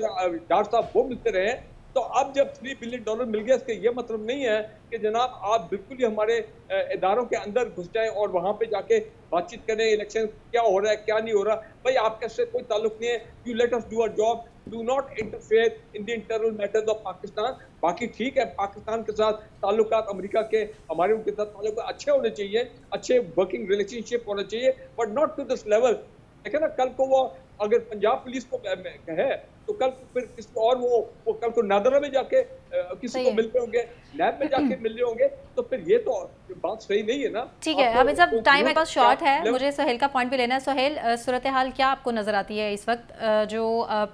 डार साहब वो मिलते रहे। तो अब जब $3 बिलियन मिल गया, इसका ये मतलब नहीं है कि जनाब आप बिल्कुल ही हमारे इदारों के अंदर घुस जाएं और वहां पे जाके बातचीत करें, इलेक्शन क्या हो रहा है क्या नहीं हो रहा। भाई आपके से कोई ताल्लुक नहीं है। You let us do our job, do not interfere in the internal matters of Pakistan. बाकी ठीक है, पाकिस्तान के साथ ताल्लुकात अमेरिका के, हमारे उनके साथ ताल्लुकात अच्छे होने चाहिए, अच्छे वर्किंग रिलेशनशिप होने चाहिए, but not to this level. देखे ना, कल को वो अगर पंजाब पुलिस को कहे तो कल फिर किसी और वो कल को नादरा में जाके किसी को मिल रहे होंगे, लैब में जाके मिल रहे होंगे, तो फिर ये तो बात सही नहीं है ना। ठीक है, अभी सब टाइम एक शॉर्ट है, मुझे सोहेल का पॉइंट भी लेना है। सोहेल, सूरत हाल क्या आपको नजर आती है इस वक्त? जो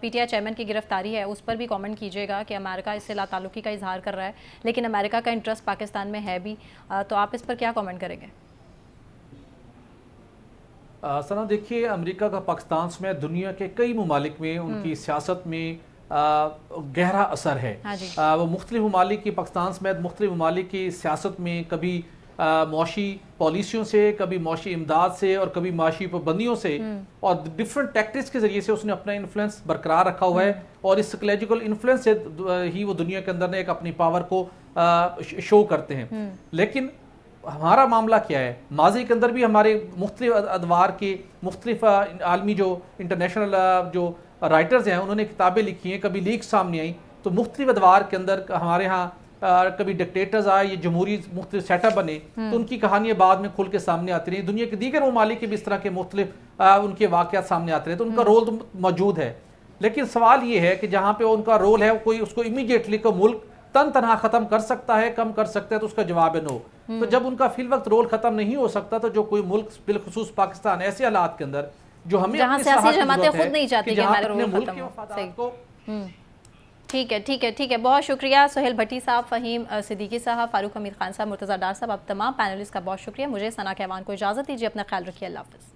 PTI चेयरमैन की गिरफ्तारी है उस पर भी कमेंट कीजिएगा कि अमेरिका इससे लाताल्लुकी का इजहार कर रहा है, लेकिन अमेरिका का इंटरेस्ट पाकिस्तान में है भी, तो आप इस पर क्या कमेंट करेंगे? सना, देखिए, अमेरिका का पाकिस्तान में दुनिया के कई ममालिक में उनकी सियासत में गहरा असर है। वो मुख्तलिफ ममालिक की, पाकिस्तान समेत मुख्तलिफ ममालिक की सियासत में कभी मुआशी पॉलिसियों से, कभी मुआशी इमदाद से, और कभी मुआशी पाबंदियों से, और डिफरेंट टैक्टिक्स के जरिए से उसने अपना इन्फ्लुएंस बरकरार रखा हुआ है, और इस साइकोलॉजिकल इन्फ्लुएंस से ही वो दुनिया के अंदर एक अपनी पावर को शो करते हैं। लेकिन हमारा मामला क्या है? माजी के अंदर भी हमारे मुख्तलिफ अदवार के मुख्तलिफ आलमी जो इंटरनेशनल जो राइटर्स हैं उन्होंने किताबें लिखी हैं, कभी लीक सामने आई, तो मुख्तलिफ अदवार के अंदर हमारे यहाँ कभी डिक्टेटर्स आए, ये जमहूरी मुख्तलिफ सेटअप बने, तो उनकी कहानियाँ बाद में खुल के सामने आती रही। दुनिया के दीगर ममालिक के भी इस तरह के मुख्तलिफ उनके वाक़यात सामने आते रहे, तो उनका रोल तो मौजूद है। लेकिन सवाल ये है कि जहाँ पे उनका रोल है, कोई उसको इमीडिएटली को मुल्क तन तनहा खत्म कर सकता है, कम कर सकता है, तो उसका जवाब है नो। तो जब उनका फिल वक्त रोल खत्म नहीं हो सकता, तो जो कोई मुल्क, बिलखुसूस पाकिस्तान, ऐसे हालात के अंदर जो हमें जहां सियासी जमातें खुद नहीं चाहती कि हमारा रोल खत्म हो। ठीक है, बहुत शुक्रिया सोहेल भट्टी साहब, फ़हीम सिद्दीकी साहब, फारूक हमीद खान साहब, मुर्तज़ा डार साहब, आप तमाम पैनलिस्ट का बहुत शुक्रिया। मुझे सना कहवान को इजाज़त दीजिए, अपना ख्याल रखिए, अल्लाह हाफ़िज़।